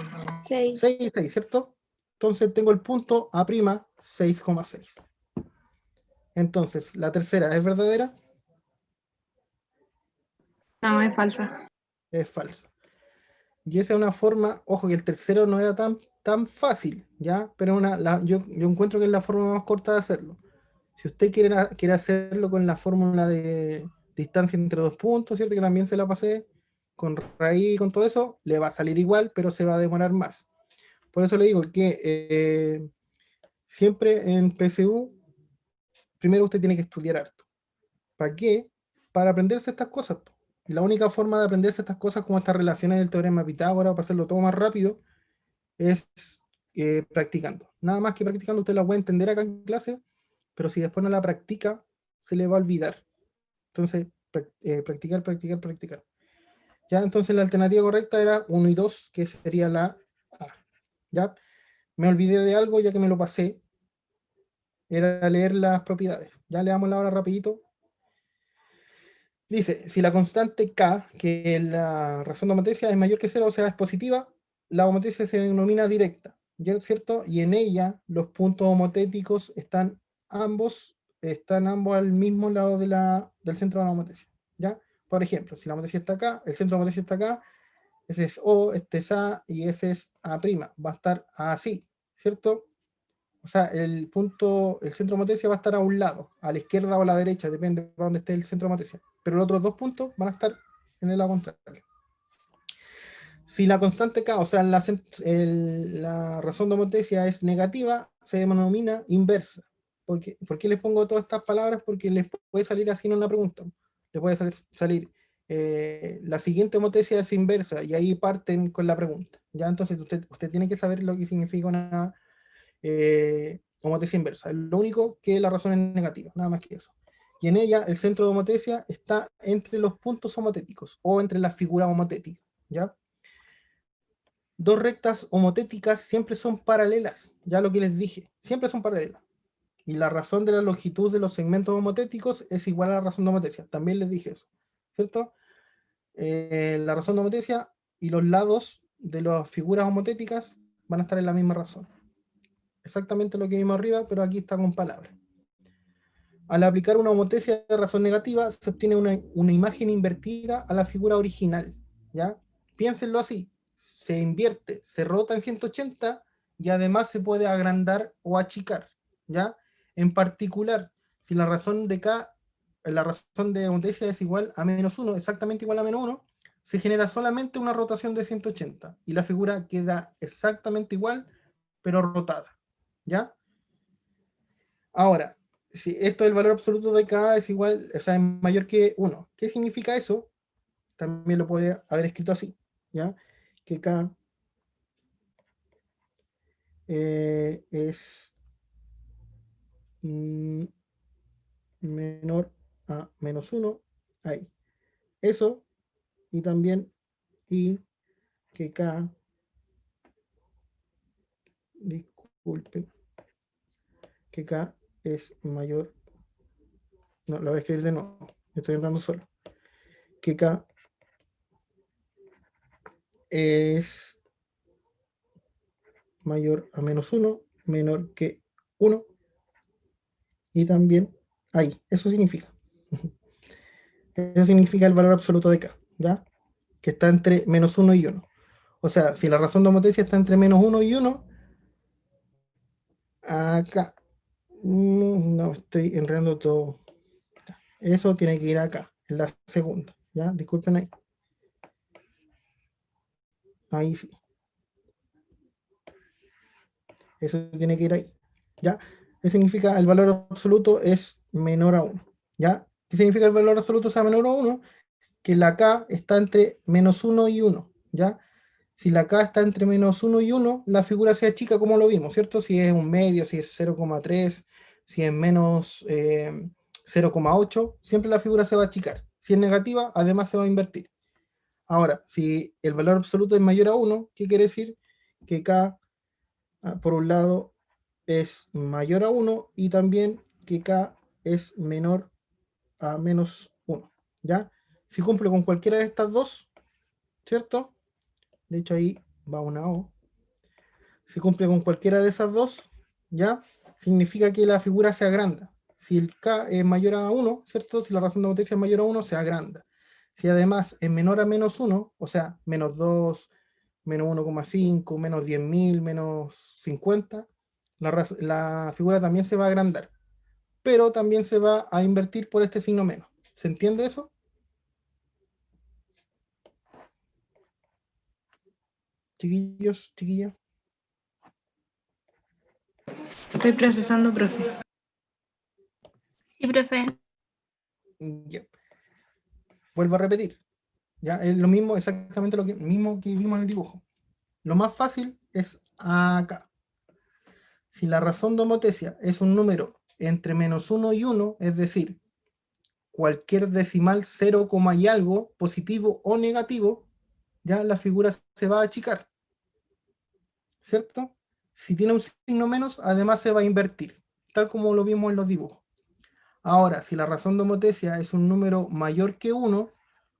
6. 6 y 6, ¿cierto? Entonces tengo el punto A', 6,6. Entonces, la tercera es verdadera, No, es falsa. es falsa. Y esa es una forma, ojo que el tercero no era tan fácil, ¿ya? Pero yo encuentro que es la forma más corta de hacerlo. Si usted quiere hacerlo con la fórmula de distancia entre 2 puntos, ¿cierto? Que también se la pasé, con raíz y con todo eso, le va a salir igual, pero se va a demorar más. Por eso le digo que siempre en PSU, primero usted tiene que estudiar harto. ¿Para qué? Para aprenderse estas cosas, po. Y la única forma de aprenderse estas cosas, como estas relaciones del teorema de Pitágoras, para hacerlo todo más rápido, es practicando. Nada más que practicando, usted la puede entender acá en clase, pero si después no la practica, se le va a olvidar. Entonces, practicar, practicar, practicar. Ya, entonces la alternativa correcta era 1 y 2, que sería la A. Ya, me olvidé de algo ya que me lo pasé, era leer las propiedades. Ya leamos la hora rapidito. Dice, si la constante K, que es la razón de homotesia, es mayor que 0, o sea, es positiva, la homotesia se denomina directa, ¿ya? ¿Cierto? Y en ella los puntos homotéticos están ambos al mismo lado del centro de la homotesia, ¿ya? Por ejemplo, si la homotesia está acá, el centro de homotesia está acá, ese es O, este es A y ese es A', va a estar así, ¿cierto? O sea, el centro de homotesia va a estar a un lado, a la izquierda o a la derecha, depende de dónde esté el centro de homotesia. Pero los otros 2 puntos van a estar en el lado contrario. Si la constante K, o sea, la razón de homotesia es negativa, se denomina inversa. ¿Por qué les pongo todas estas palabras? Porque les puede salir así en una pregunta. Les puede salir la siguiente homotesia es inversa, y ahí parten con la pregunta. ¿Ya? Entonces usted tiene que saber lo que significa una homotesia inversa. Lo único que la razón es negativa, nada más que eso. Y en ella el centro de homotesia está entre los puntos homotéticos, o entre las figuras homotéticas. ¿Ya? Dos rectas homotéticas siempre son paralelas, ya lo que les dije, siempre son paralelas. Y la razón de la longitud de los segmentos homotéticos es igual a la razón de homotesia, también les dije eso, ¿cierto? La razón de homotesia y los lados de las figuras homotéticas van a estar en la misma razón. Exactamente lo que vimos arriba, pero aquí está con palabras. Al aplicar una homotesia de razón negativa, se obtiene una imagen invertida a la figura original, ¿ya? Piénsenlo así, se invierte, se rota en 180 y además se puede agrandar o achicar, ¿ya? En particular, si la razón de K, la razón de homotesia es igual a menos 1, exactamente igual a menos 1, se genera solamente una rotación de 180 y la figura queda exactamente igual, pero rotada, ¿ya? Ahora, si esto del valor absoluto de K es igual, o sea, es mayor que 1, ¿qué significa eso? También lo puede haber escrito así, ¿ya? Que K es menor a menos 1, ahí. Eso, y también, y que K, disculpen, que K es mayor, no, lo voy a escribir de nuevo, me estoy hablando solo, que K es mayor a menos 1, menor que 1, y también ahí, eso significa. Eso significa el valor absoluto de K, ¿ya? Que está entre menos 1 y 1. O sea, si la razón de homotesia está entre menos 1 y 1, acá, no, estoy enredando todo. Eso tiene que ir acá, en la segunda, ¿ya? Disculpen ahí. Ahí sí. Eso tiene que ir ahí, ¿ya? Eso significa el valor absoluto es menor a 1, ¿ya? ¿Qué significa el valor absoluto sea menor a 1? Que la K está entre menos 1 y 1, ¿ya? Si la K está entre menos 1 y 1, la figura se achica como lo vimos, ¿cierto? Si es un medio, si es 0,3, si es menos 0,8, siempre la figura se va a achicar. Si es negativa, además se va a invertir. Ahora, si el valor absoluto es mayor a 1, ¿qué quiere decir? Que K, por un lado, es mayor a 1 y también que K es menor a menos 1, ¿ya? Si cumple con cualquiera de estas dos, ¿cierto? De hecho ahí va una O. Si cumple con cualquiera de esas dos, ¿ya? Significa que la figura se agranda. Si el K es mayor a 1, ¿cierto? Si la razón de potencia es mayor a 1, se agranda. Si además es menor a menos 1, o sea, menos 2, menos 1,5, menos 10.000, menos 50, la figura también se va a agrandar. Pero también se va a invertir por este signo menos. ¿Se entiende eso? Chiquillos, chiquillas. Estoy procesando, profe. Sí, profe. Ya. Vuelvo a repetir. ¿Ya? Es lo mismo, exactamente lo mismo que vimos en el dibujo. Lo más fácil es acá. Si la razón de homotesia es un número entre menos 1 y 1, es decir, cualquier decimal 0, y algo, positivo o negativo, ya la figura se va a achicar, ¿cierto? Si tiene un signo menos, además se va a invertir, tal como lo vimos en los dibujos. Ahora, si la razón de homotesia es un número mayor que 1,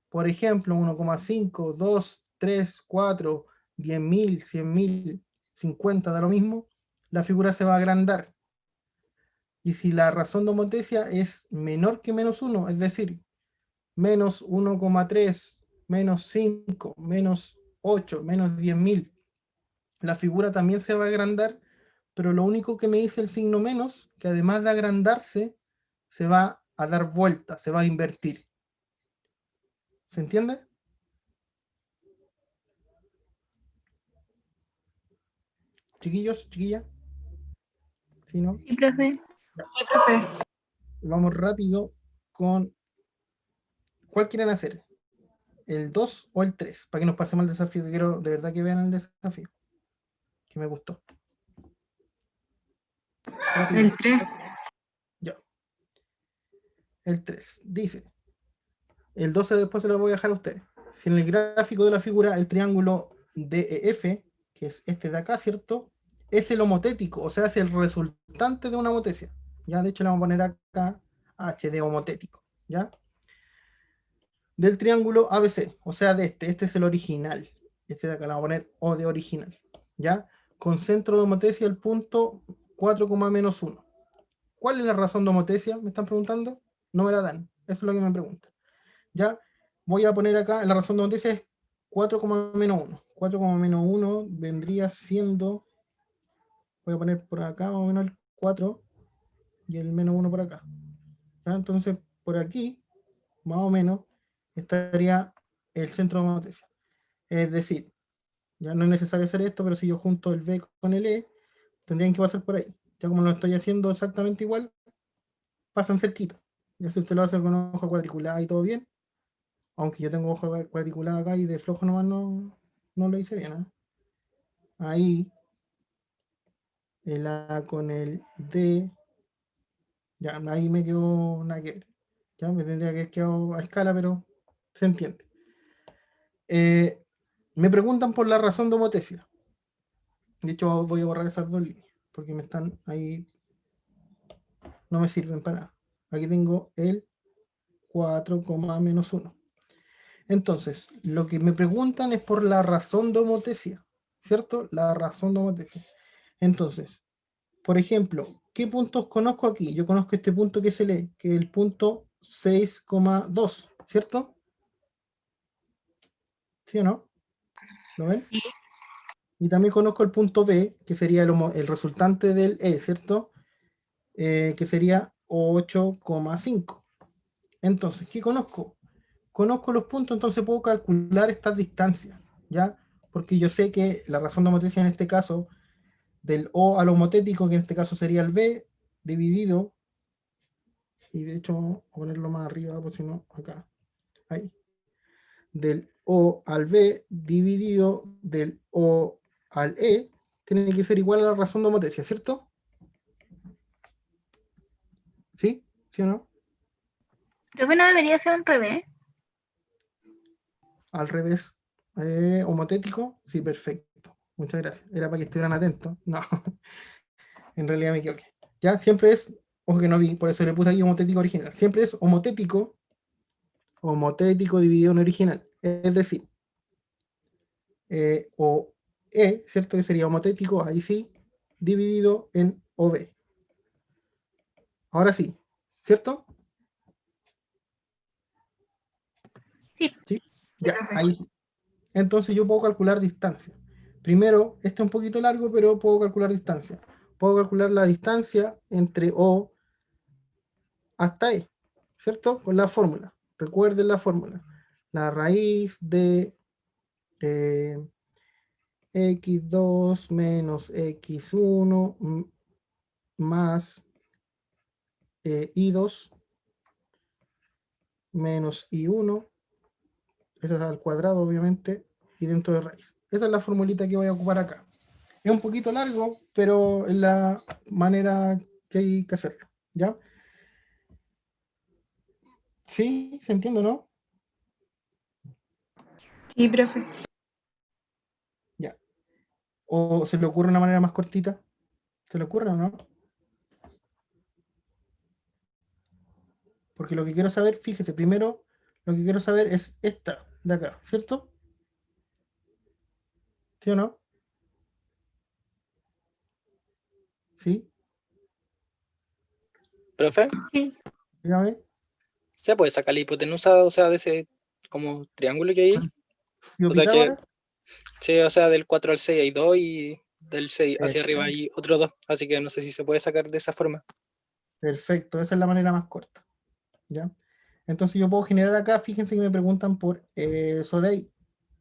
por ejemplo, 1,5, 2, 3, 4, 10.000, 100.000, 50, da lo mismo, la figura se va a agrandar. Y si la razón de homotesia es menor que menos 1, es decir, menos 1,3, menos 5, menos 8, menos 10.000, la figura también se va a agrandar, pero lo único que me dice el signo menos, que además de agrandarse, se va a dar vuelta, se va a invertir. ¿Se entiende? Chiquillos, chiquillas. ¿Sí, no? Sí, profe. Sí, profe. Vamos rápido con... ¿Cuál quieren hacer? ¿El 2 o el 3? Para que nos pasemos al desafío, que quiero de verdad que vean el desafío. Que me gustó. Rápido. El 3. Ya. El 3. Dice, el 12 después se lo voy a dejar a ustedes. Si en el gráfico de la figura el triángulo DEF, que es este de acá, ¿cierto? Es el homotético, o sea, es el resultante de una homotecia. Ya, de hecho le vamos a poner acá H de homotético, ¿ya? Del triángulo ABC, o sea, de este es el original. Este de acá le vamos a poner O de original, ¿ya? Con centro de homotecia el punto 4, menos 1. ¿Cuál es la razón de homotecia? ¿Me están preguntando? No me la dan, eso es lo que me preguntan. Ya, voy a poner acá, la razón de homotecia es 4, menos 1. 4, menos 1 vendría siendo, voy a poner por acá más o menos el 4 y el menos 1 por acá. ¿Ya? Entonces, por aquí, más o menos, estaría el centro de homotecia. Es decir, ya no es necesario hacer esto, pero si yo junto el B con el E, tendrían que pasar por ahí. Ya como lo estoy haciendo exactamente igual, pasan cerquita. Ya si usted lo hace con hoja cuadriculada y todo bien, aunque yo tengo hoja cuadriculada acá y de flojo nomás no lo hice bien. ¿Eh? Ahí, el A con el D, ya ahí me quedó nada que ver. Ya me tendría que haber quedado a escala, pero se entiende. Me preguntan por la razón de homotecia. De hecho, voy a borrar esas dos líneas, porque me están ahí, no me sirven para nada. Aquí tengo el 4, menos 1. Entonces, lo que me preguntan es por la razón de homotecia, ¿cierto? La razón de homotecia. Entonces, por ejemplo, ¿qué puntos conozco aquí? Yo conozco este punto que es el E, que es el punto 6,2, ¿cierto? ¿Sí o no? ¿Lo ven? Sí. Y también conozco el punto B, que sería el resultante del E, ¿cierto? Que sería 8,5. Entonces, ¿qué conozco? Conozco los puntos, entonces puedo calcular estas distancias, ¿ya? Porque yo sé que la razón de homotecia en este caso, del O al homotético, que en este caso sería el B, dividido, y de hecho voy a ponerlo más arriba, pues si no, acá, ahí, del O al B dividido del O al E, tiene que ser igual a la razón de homotecia, ¿cierto? ¿Sí? ¿Sí o no? Profe, no debería ser al revés. Al revés. Homotético, sí, perfecto. Muchas gracias. Era para que estuvieran atentos. No, en realidad me equivoqué. Ya, siempre es, ojo que no vi, por eso le puse aquí homotético original. Siempre es homotético dividido en original. Es decir, o E, ¿cierto? Que sería homotético, ahí sí, dividido en OB. Ahora sí, ¿cierto? Sí. Sí, Sí, ya, profe. ahí. Entonces yo puedo calcular distancia. Primero, este es un poquito largo, pero puedo calcular distancia. Puedo calcular la distancia entre O hasta E, ¿cierto? Con la fórmula. Recuerden la fórmula. La raíz de x2 menos x1 más y2 menos y1, eso es al cuadrado obviamente, y dentro de raíz. Esa es la formulita que voy a ocupar acá. Es un poquito largo, pero es la manera que hay que hacerlo, ¿ya? ¿Sí? ¿Se entiende, no? Sí, profe. Ya. ¿O se le ocurre una manera más cortita? ¿Se le ocurre o no? Porque lo que quiero saber, fíjese, primero lo que quiero saber es esta de acá, ¿cierto? ¿Sí o no? ¿Sí? Profe, Sí. Dígame. ¿se puede sacar la hipotenusa, o sea, de ese como triángulo que hay ahí? ¿Yo O sea que, Pitágoras? sí, o sea, del 4 al 6 hay 2 y del 6 hacia arriba Perfecto. hay otro 2, así que no sé si se puede sacar de esa forma. Perfecto, esa es la manera más corta, ¿ya? Entonces yo puedo generar acá, fíjense que me preguntan por eso de ahí,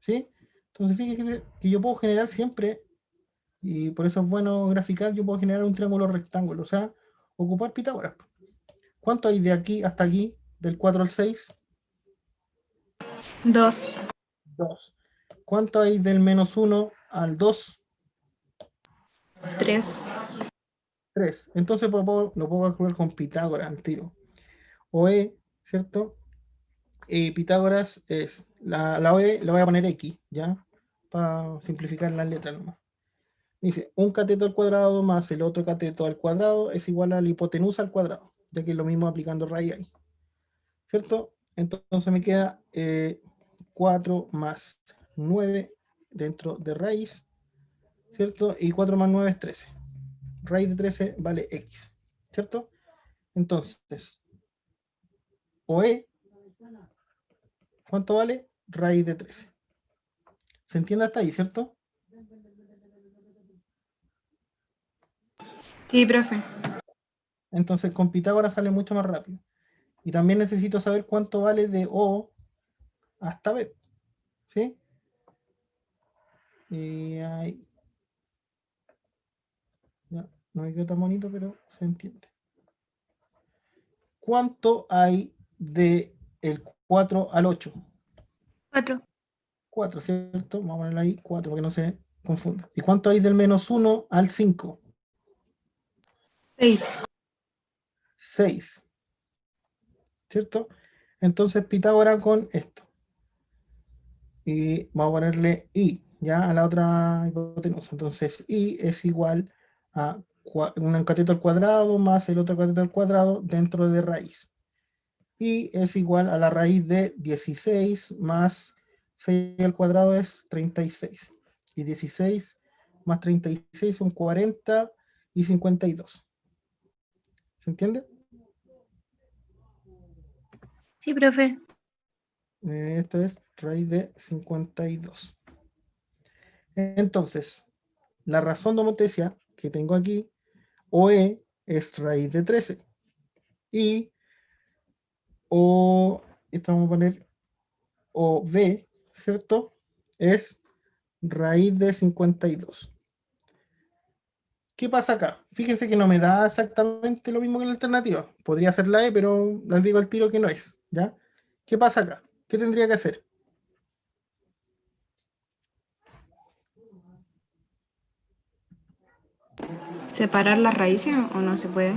¿sí? Entonces fíjense que yo puedo generar siempre Y por eso es bueno graficar, yo puedo generar un triángulo rectángulo, o sea, ocupar Pitágoras. ¿Cuánto hay de aquí hasta aquí, del 4 al 6? 2. 2. ¿Cuánto hay del menos 1 al 2? 3. 3. Entonces lo puedo calcular con Pitágoras al tiro. OE, ¿cierto? Pitágoras es, la OE le voy a poner X, ¿ya? Para simplificar las letras nomás. Dice, un cateto al cuadrado más el otro cateto al cuadrado es igual a la hipotenusa al cuadrado, ya que es lo mismo aplicando raíz ahí, ¿cierto? Entonces me queda 4 más 9 dentro de raíz, ¿cierto? Y 4 más 9 es 13. Raíz de 13 vale X, ¿cierto? Entonces, OE, ¿cuánto vale? Raíz de 13. ¿Se entiende hasta ahí, cierto? Sí, profe. Entonces con Pitágoras sale mucho más rápido. Y también necesito saber cuánto vale de O hasta B, ¿sí? Y ahí. Ya, no me quedó tan bonito, pero se entiende. ¿Cuánto hay de el 4 al 8? 4. 4, ¿cierto? Vamos a ponerlo ahí 4 para que no se confunda. ¿Y cuánto hay del menos 1 al 5? 6. 6, ¿cierto? Entonces Pitágoras con esto. Y vamos a ponerle I, ya a la otra hipotenusa. Entonces I es igual a un cateto al cuadrado más el otro cateto al cuadrado dentro de raíz. Y es igual a la raíz de 16 más 6 al cuadrado es 36. Y 16 más 36 son 40 y 52. ¿Se entiende? Sí, profe. Esto es raíz de 52. Entonces, la razón de homotesia que tengo aquí, OE, es raíz de 13. Y esto vamos a poner OB, ¿cierto? Es raíz de 52. ¿Qué pasa acá? Fíjense que no me da exactamente lo mismo que la alternativa. Podría ser la E, pero les digo al tiro que no es, ¿ya? ¿Qué pasa acá? ¿Qué tendría que hacer? ¿Separar las raíces o no se puede?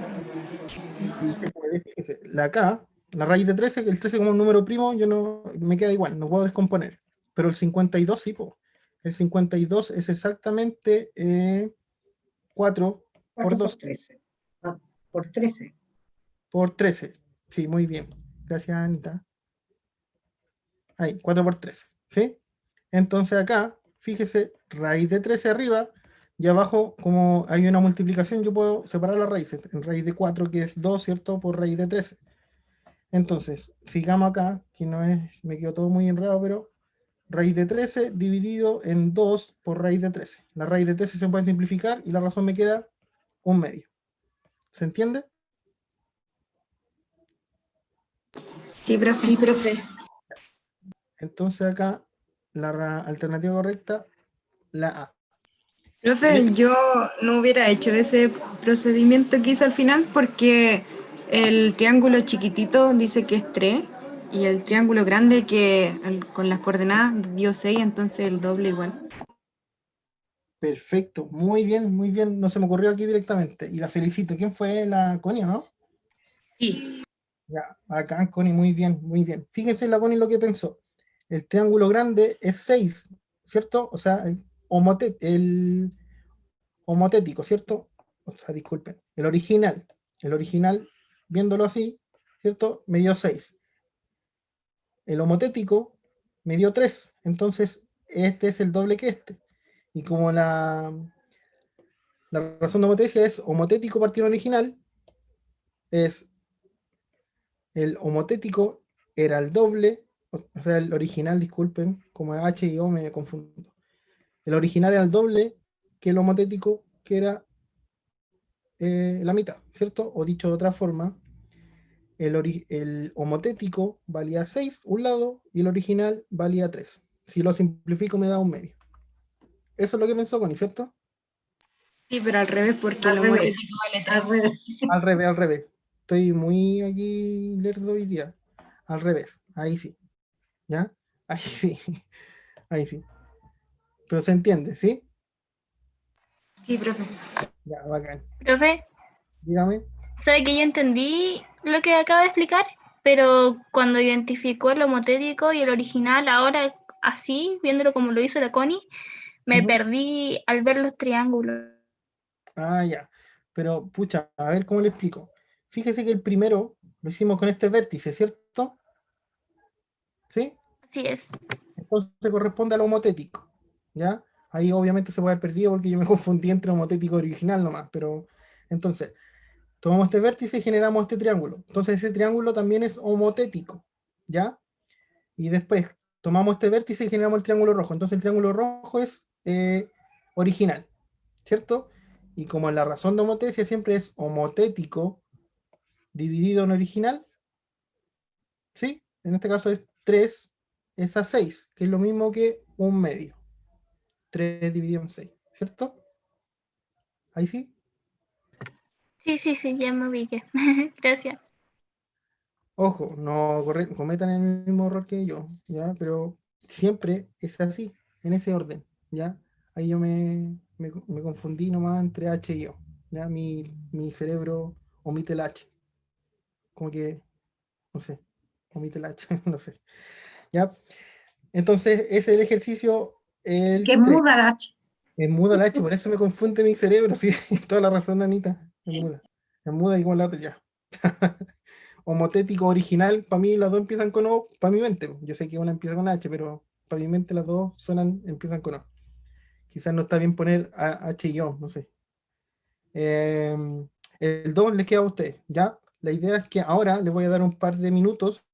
Si se puede, fíjense, la K, la raíz de 13, el 13 como un número primo, yo no, me queda igual, no puedo descomponer. Pero el 52 sí, po. El 52 es exactamente 4 por 4 por 2 13. Ah, por 13. por 13. Sí, muy bien. Gracias, Anita. Ahí, 4 por 13. ¿Sí? Entonces acá, fíjese, raíz de 13 arriba, y abajo, como hay una multiplicación, yo puedo separar las raíces. En raíz de 4, que es 2, ¿cierto? Por raíz de 13. Entonces, sigamos acá, que no es, me quedó todo muy enredado, pero raíz de 13 dividido en 2 por raíz de 13. La raíz de 13 se puede simplificar y la razón me queda 1/2. ¿Se entiende? Sí, profe. Sí, profe. Entonces acá, la alternativa correcta, la A. Profe, yo no hubiera hecho ese procedimiento que hizo al final porque el triángulo chiquitito dice que es 3 y el triángulo grande con las coordenadas dio 6, entonces el doble igual. Perfecto, muy bien, muy bien. No se me ocurrió aquí directamente. Y la felicito. ¿Quién fue? La Connie, ¿no? Sí. Ya, acá, Connie, muy bien, muy bien. Fíjense la Connie lo que pensó. El triángulo grande es 6, ¿cierto? O sea, el homotético, ¿cierto? O sea, disculpen. El original, viéndolo así, ¿cierto? Me dio 6. El homotético me dio 3. Entonces, este es el doble que este. Y como la razón de homotesia es homotético partido original, es el homotético era el doble, o sea, el original, disculpen, como H y O me confundo. El original era el doble que el homotético, que era la mitad, ¿cierto? O dicho de otra forma, el homotético valía 6 un lado y el original valía 3. Si lo simplifico me da 1/2. Eso es lo que pensó Connie, ¿cierto? Sí, pero al revés, porque Al lo revés. motético vale Al 3. revés. Al revés, al revés. Estoy muy aquí lerdo hoy día. Al revés, ahí sí. ¿Ya? Ahí sí, ahí sí. Pero se entiende, ¿sí? Sí, profe. Ya, bacán. Profe, Dígame. sabe que yo entendí lo que acaba de explicar, pero cuando identificó el homotético y el original, ahora así, viéndolo como lo hizo la Connie, me Ujú. perdí al ver los triángulos. Ah, ya. Pero, pucha, a ver cómo le explico. Fíjese que el primero lo hicimos con este vértice, ¿cierto? ¿Sí? Así es. Entonces corresponde al homotético, ¿ya? Ahí obviamente se puede haber perdido porque yo me confundí entre homotético y original nomás, pero entonces tomamos este vértice y generamos este triángulo. Entonces ese triángulo también es homotético, ¿ya? Y después tomamos este vértice y generamos el triángulo rojo. Entonces el triángulo rojo es original, ¿cierto? Y como la razón de homotesia siempre es homotético dividido en original, ¿sí? En este caso es 3 es a 6, que es lo mismo que un medio. 3 dividido en 6, ¿cierto? Ahí sí. Sí, sí, sí, ya me ubiqué. Gracias. Ojo, no cometan el mismo error que yo, ¿ya? Pero siempre es así, en ese orden, ¿ya? Ahí yo me confundí nomás entre H y O, ¿ya? Mi cerebro omite el H, como que, no sé, omite el H, no sé, ¿ya? Entonces, ese es el ejercicio, Que el es 3. muda la H. Es muda el H, por eso me confunde mi cerebro, sí, toda la razón, Anita, es muda y como la otra ya. Homotético original, para mí las dos empiezan con O, para mi mente. Yo sé que una empieza con H, pero para mi mente las dos empiezan con O. Quizás no está bien poner H y O, no sé. El 2 les queda a ustedes, ¿ya? La idea es que ahora les voy a dar un par de minutos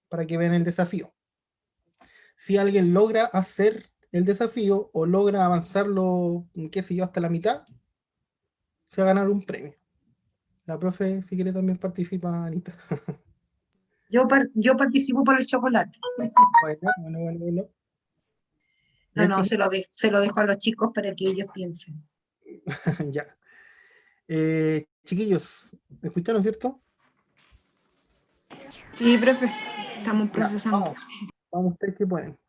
para que vean el desafío. Si alguien logra hacer el desafío o logra avanzarlo, qué sé yo, hasta la mitad, se va a ganar un premio. La profe, si quiere, también participa, Anita. Yo participo por el chocolate. Bueno, bueno, bueno, bueno. No, Ya, no, chiquillos, se lo dejo a los chicos para que ellos piensen. ya. Chiquillos, ¿me escucharon, cierto? Sí, profe. Estamos Ya, procesando. vamos ustedes que pueden.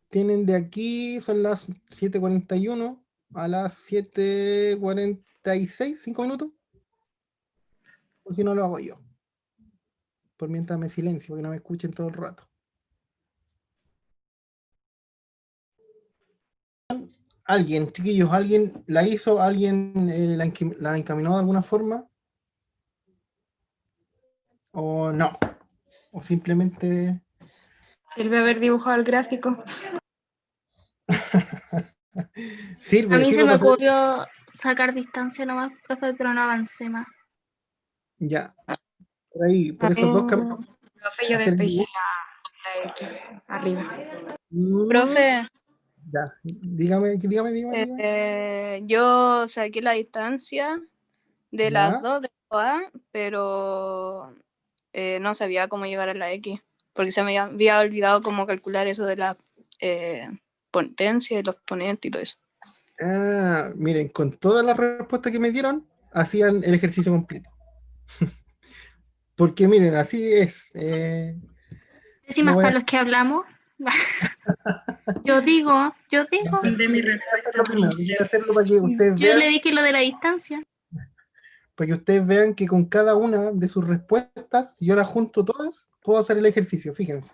Tienen de aquí, son las 7:41 a las 7:46, 5 minutos. O si no, lo hago yo. Por mientras me silencio, para que no me escuchen todo el rato. ¿Alguien, chiquillos, alguien la hizo? ¿Alguien la encaminó de alguna forma? ¿O no? ¿O simplemente... Sirve haber dibujado el gráfico. A sirve, mí se sirve me para hacer... ocurrió sacar distancia nomás, profe, pero no avancé más. Ya, por ahí, por A esos dos caminos, mí, profe, yo hacer el despejé dibujo. la X arriba. Mm, Profe, ya, dígame. yo saqué la distancia de las Ya. dos de A, pero no sabía cómo llegar a la X, porque se me había olvidado cómo calcular eso de la potencia y los exponentes y todo eso. Ah, miren, con todas las respuestas que me dieron, hacían el ejercicio completo. Porque miren, así es. No Décimas voy a, para los que hablamos. Yo digo. De mi déjenme respuesta hacerlo primero, déjenme hacerlo para que ustedes Yo le vean, dije lo de la distancia. para que ustedes vean que con cada una de sus respuestas, si yo las junto todas, puedo hacer el ejercicio, fíjense.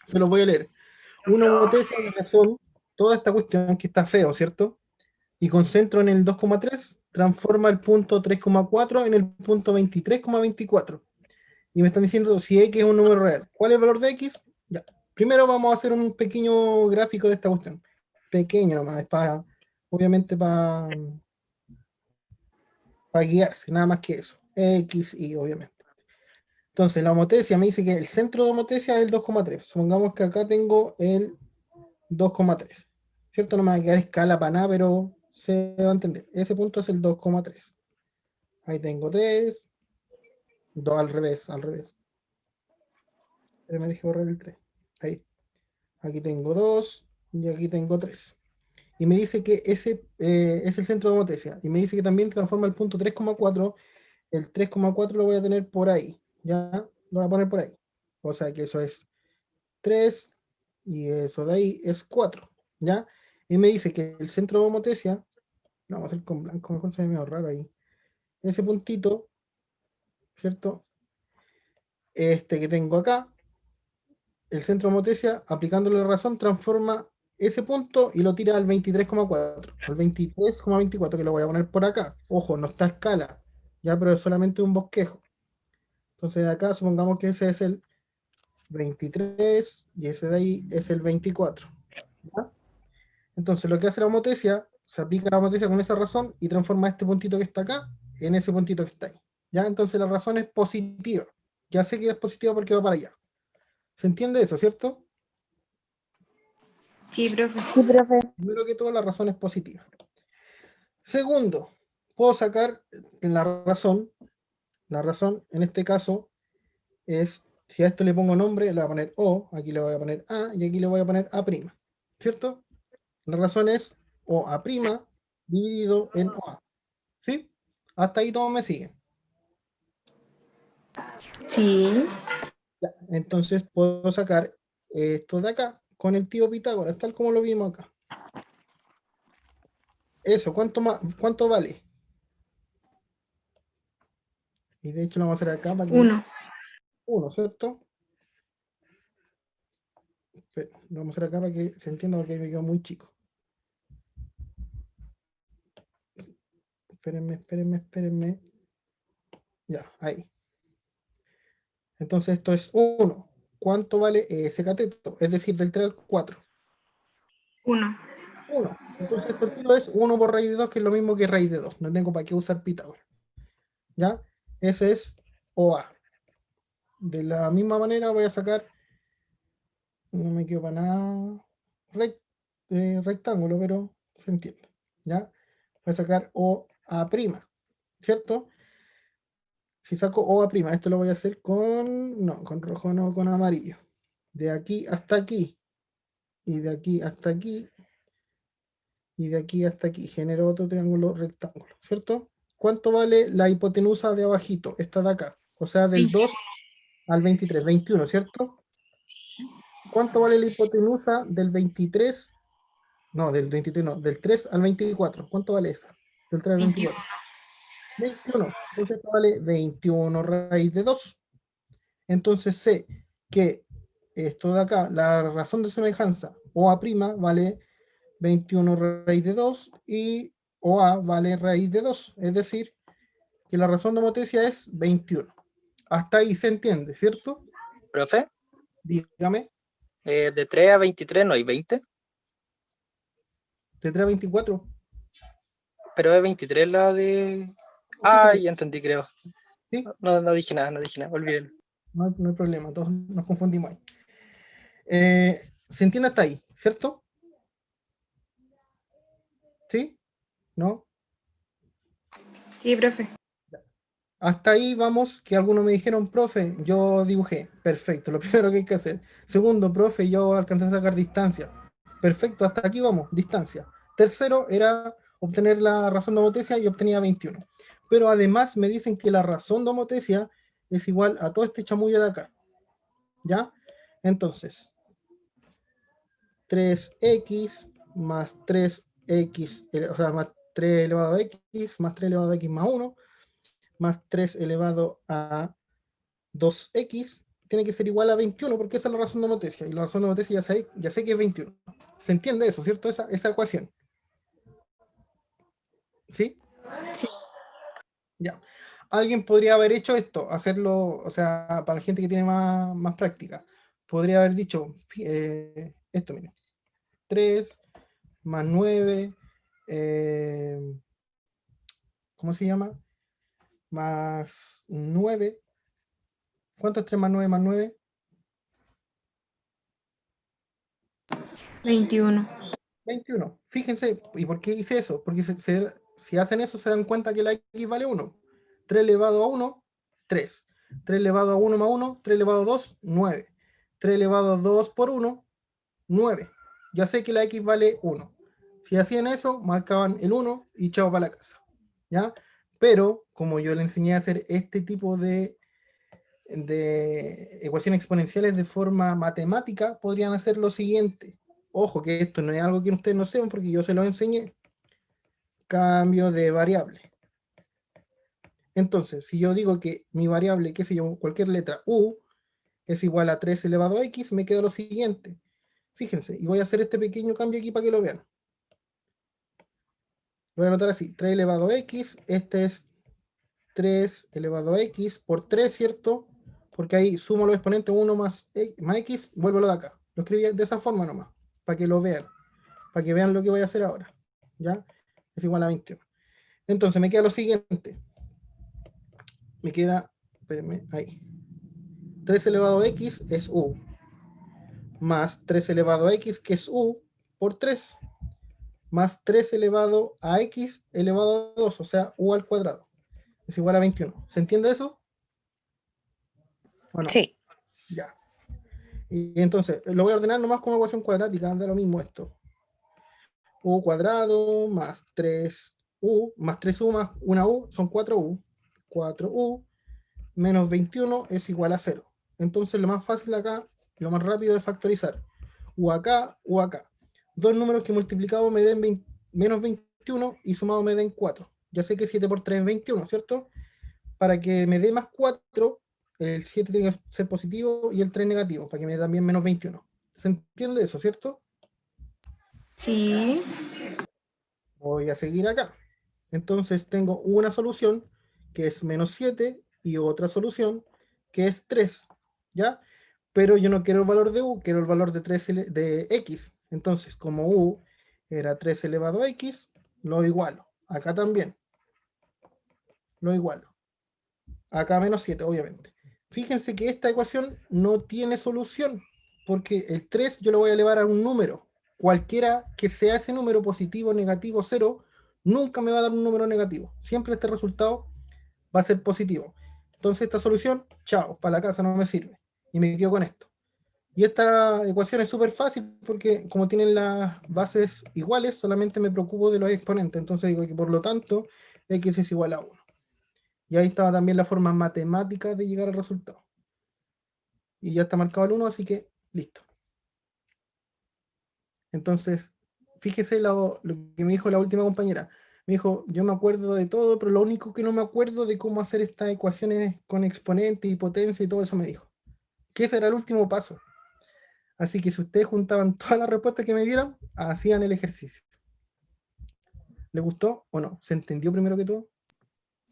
Se los voy a leer. Una hipotesis de razón, toda esta cuestión que está feo, ¿cierto? Y concentro en el 2,3, transforma el punto 3,4 en el punto 23,24. Y me están diciendo si X es un número real. ¿Cuál es el valor de X? Ya. Primero vamos a hacer un pequeño gráfico de esta cuestión. Pequeño nomás, es para, obviamente para guiarse, nada más que eso. X, Y, obviamente. Entonces, la homotesia me dice que el centro de homotesia es el 2,3. Supongamos que acá tengo el 2,3. ¿Cierto? No me va a quedar escala para nada, pero se va a entender. Ese punto es el 2,3. Ahí tengo 3, 2 al revés, al revés. Me dejé borrar el 3. Ahí. Aquí tengo 2 y aquí tengo 3. y me dice que ese es el centro de homotesia, y me dice que también transforma el punto 3,4, el 3,4 lo voy a tener por ahí, ¿ya? Lo voy a poner por ahí. O sea que eso es 3, y eso de ahí es 4, ¿ya? Y me dice que el centro de homotesia, lo vamos a hacer con blanco, mejor se ve medio raro ahí, ese puntito, ¿cierto? Este que tengo acá, el centro de homotesia, aplicándole la razón, transforma ese punto y lo tira al 23,4, al 23,24, que lo voy a poner por acá. Ojo, no está a escala, ya, pero es solamente un bosquejo. Entonces de acá supongamos que ese es el 23 y ese de ahí es el 24. ¿Ya? Entonces lo que hace la homotesia, se aplica la homotesia con esa razón y transforma este puntito que está acá en ese puntito que está ahí. ¿Ya? Entonces la razón es positiva. Ya sé que es positiva porque va para allá. ¿Se entiende eso, cierto? Sí, profe. Sí, profe. Primero que todo, la razón es positiva. Segundo, puedo sacar la razón en este caso es, si a esto le pongo nombre, le voy a poner O, aquí le voy a poner A y aquí le voy a poner A', ¿cierto? La razón es OA' dividido en OA, ¿sí? Hasta ahí todos me siguen. Sí. Ya, entonces puedo sacar esto de acá con el tío Pitágoras, tal como lo vimos acá. Eso, ¿cuánto vale? Y de hecho lo vamos a hacer acá para que... 1. 1, ¿cierto? Lo vamos a hacer acá para que se entienda porque me quedó muy chico. Espérenme. Ya, ahí. Entonces esto es 1. ¿Cuánto vale ese cateto? Es decir, del 3 al 4. 1. 1. Entonces esto tiro es 1 por raíz de 2, que es lo mismo que raíz de 2. No tengo para qué usar Pitágoras. ¿Ya? Ese es OA. De la misma manera voy a sacar, no me quedo para nada rectángulo, pero se entiende. ¿Ya? Voy a sacar OA', ¿cierto? Si saco OA', esto lo voy a hacer no, con rojo no, con amarillo. De aquí hasta aquí, y de aquí hasta aquí, y de aquí hasta aquí. Genero otro triángulo rectángulo, ¿cierto? ¿Cuánto vale la hipotenusa de abajito? Esta de acá. O sea, del 2 al 23, 21, ¿cierto? ¿Cuánto vale la hipotenusa del 23? No, del 23 no, del 3 al 24. ¿Cuánto vale esa? Del 3 al 21. 24. 21. Entonces esto vale 21 raíz de 2. Entonces sé que esto de acá, la razón de semejanza, OA' vale 21 raíz de 2 y OA vale raíz de 2. Es decir, que la razón de homotesia es 21. Hasta ahí se entiende, ¿cierto? Profe, Dígame, de 3 a 23 no hay 20, ¿tendrá 24? pero es 23 la de... Ah, ya entendí, creo. ¿Sí? No dije nada, olvídelo. No hay problema, todos nos confundimos ahí. ¿Se entiende hasta ahí, cierto? ¿Sí? ¿No? Sí, profe. Hasta ahí vamos, que algunos me dijeron, profe, yo dibujé. Perfecto, lo primero que hay que hacer. Segundo, profe, yo alcancé a sacar distancia. Perfecto, hasta aquí vamos, distancia. Tercero era obtener la razón de homotesia y obtenía 21. Pero además me dicen que la razón de homotesia es igual a todo este chamullo de acá. ¿Ya? Entonces, 3x más 3x, o sea, más 3 elevado a x, más 3 elevado a x más 1, más 3 elevado a 2x, tiene que ser igual a 21, porque esa es la razón de homotesia, y la razón de homotesia ya sé que es 21. ¿Se entiende eso, cierto? Esa ecuación. ¿Sí? Sí. Ya. Alguien podría haber hecho esto, hacerlo, o sea, para la gente que tiene más práctica, podría haber dicho esto, miren, 3 más 9, ¿cómo se llama? Más 9. ¿Cuánto es 3 más 9 más 9? 21. 21. Fíjense, ¿y por qué hice eso? Porque si hacen eso se dan cuenta que la x vale 1. 3 elevado a 1, 3. 3 elevado a 1 más 1, 3 elevado a 2, 9. 3 elevado a 2 por 1, 9. Ya sé que la x vale 1. Si hacían eso, marcaban el 1 y chao para la casa, ¿ya? Pero, como yo le enseñé a hacer este tipo de ecuaciones exponenciales de forma matemática, podrían hacer lo siguiente. Ojo, que esto no es algo que ustedes no sepan, porque yo se lo enseñé. Cambio de variable. Entonces, si yo digo que mi variable, qué sé yo, cualquier letra u, es igual a 3 elevado a x, me queda lo siguiente. Fíjense, y voy a hacer este pequeño cambio aquí para que lo vean. Lo voy a anotar así, 3 elevado a x, este es 3 elevado a x por 3, ¿cierto? Porque ahí sumo los exponentes 1 más x, vuelvo lo de acá. Lo escribí de esa forma nomás, para que lo vean, para que vean lo que voy a hacer ahora. ¿Ya? Es igual a 21. Entonces me queda lo siguiente. Me queda, espérenme, ahí. 3 elevado a x es u, más 3 elevado a x, que es u, por 3, más 3 elevado a x elevado a 2, o sea, u al cuadrado. Es igual a 21. ¿Se entiende eso? ¿O no? Sí. Ya. Y entonces, lo voy a ordenar nomás como ecuación cuadrática, da lo mismo esto. U cuadrado más 3u, más 3u más 1u, son 4u. 4u menos 21 es igual a 0. Entonces, lo más fácil acá, lo más rápido es factorizar. U acá, u acá. Dos números que multiplicado me den menos 21 y sumado me den 4. Ya sé que 7 por 3 es 21, ¿cierto? Para que me dé más 4, el 7 tiene que ser positivo y el 3 negativo, para que me dé también menos 21. ¿Se entiende eso, cierto? Sí. Voy a seguir acá. Entonces tengo una solución que es menos 7 y otra solución que es 3, ¿ya? Pero yo no quiero el valor de u, quiero el valor de, 3 de x. Entonces, como u era 3 elevado a x, lo igualo. Acá también. Lo igualo. Acá menos 7, obviamente. Fíjense que esta ecuación no tiene solución, porque el 3 yo lo voy a elevar a un número. Cualquiera que sea ese número, positivo, negativo, 0, nunca me va a dar un número negativo. Siempre este resultado va a ser positivo. Entonces esta solución, chao, para la casa no me sirve. Y me quedo con esto. Y esta ecuación es súper fácil porque como tienen las bases iguales, solamente me preocupo de los exponentes. Entonces digo que por lo tanto, x es igual a 1. Y ahí estaba también la forma matemática de llegar al resultado. Y ya está marcado el 1, así que listo. Entonces, fíjese lo que me dijo la última compañera. Me dijo, yo me acuerdo de todo, pero lo único que no me acuerdo de cómo hacer estas ecuaciones con exponente y potencia y todo eso me dijo. Que ese era el último paso. Así que si ustedes juntaban todas las respuestas que me dieron, hacían el ejercicio. ¿Le gustó o no? ¿Se entendió primero que todo?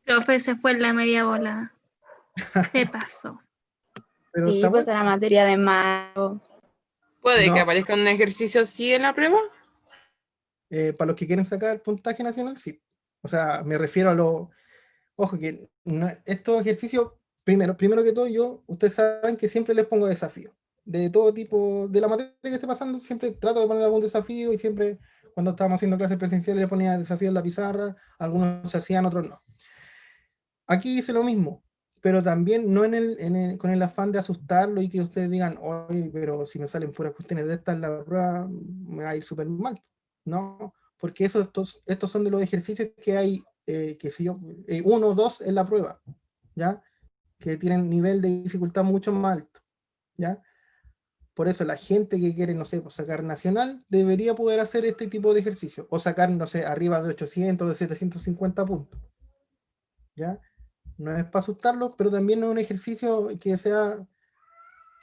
Profe, se fue en la media bola. Se pasó. Pero Sí, está pues bueno. era materia de mayo. ¿Puede que No, aparezca un ejercicio así en la prueba? para los que quieren sacar el puntaje nacional, sí. O sea, me refiero a lo... Ojo, que estos ejercicios, primero que todo, ustedes saben que siempre les pongo desafíos. De todo tipo, de la materia que esté pasando, siempre trato de poner algún desafío y siempre, cuando estábamos haciendo clases presenciales, le ponía desafíos en la pizarra, algunos se hacían, otros no. Aquí hice lo mismo, pero también no con el afán de asustarlo y que ustedes digan, oye, pero si me salen puras cuestiones de estas en la prueba, me va a ir súper mal. No, porque estos son de los ejercicios que hay, qué sé yo, 1 o 2 en la prueba, ¿ya? Que tienen nivel de dificultad mucho más alto, ¿ya? Por eso la gente que quiere, no sé, pues sacar nacional, debería poder hacer este tipo de ejercicio, o sacar, no sé, arriba de 800, de 750 puntos, ¿ya? No es para asustarlos, pero también no es un ejercicio que sea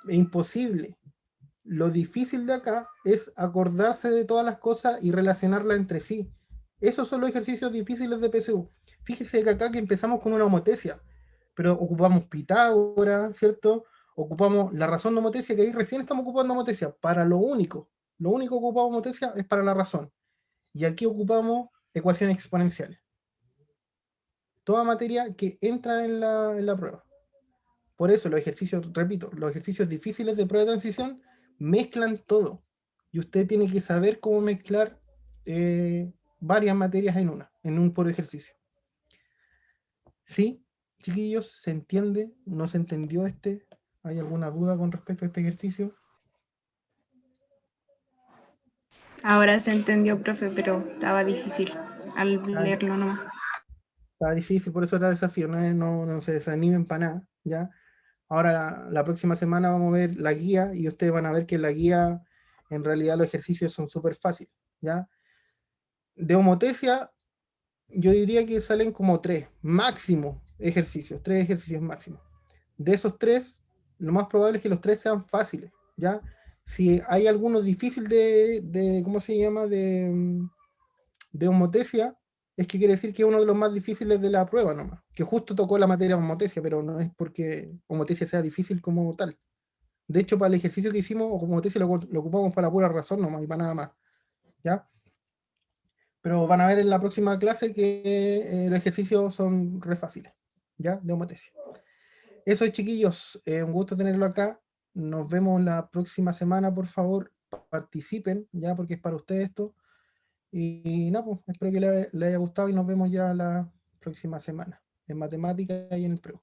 imposible. Lo difícil de acá es acordarse de todas las cosas y relacionarlas entre sí. Esos son los ejercicios difíciles de PSU. Fíjese que acá que empezamos con una homotesia, pero ocupamos Pitágoras, ¿cierto? Ocupamos la razón de homotesia, que ahí recién estamos ocupando homotesia para lo único. Lo único que ocupamos homotesia es para la razón. Y aquí ocupamos ecuaciones exponenciales. Toda materia que entra en la prueba. Por eso los ejercicios, repito, los ejercicios difíciles de prueba de transición mezclan todo. Y usted tiene que saber cómo mezclar varias materias en un puro ejercicio. ¿Sí, chiquillos? ¿Se entiende? ¿No se entendió este? ¿Hay alguna duda con respecto a este ejercicio? Ahora se entendió, profe, pero estaba difícil al leerlo nomás. Está difícil, por eso era desafío, no se desanimen para nada, ¿ya? Ahora la próxima semana vamos a ver la guía y ustedes van a ver que en la guía en realidad los ejercicios son súper fáciles, ¿ya? De homotesia yo diría que salen como 3 máximo ejercicios, 3 ejercicios máximo. De esos 3, lo más probable es que los 3 sean fáciles, ¿ya? Si hay alguno difícil ¿cómo se llama? De homotesia, es que quiere decir que es uno de los más difíciles de la prueba nomás, que justo tocó la materia homotesia, pero no es porque homotesia sea difícil como tal. De hecho, para el ejercicio que hicimos, homotesia lo ocupamos para la pura razón nomás y para nada más, ¿ya? Pero van a ver en la próxima clase que los ejercicios son re fáciles, ¿ya? De homotesia. Eso, chiquillos, un gusto tenerlo acá. Nos vemos la próxima semana, por favor, participen, ya, porque es para ustedes esto. Y nada, pues, espero que les haya gustado y nos vemos ya la próxima semana, en matemática y en el preu.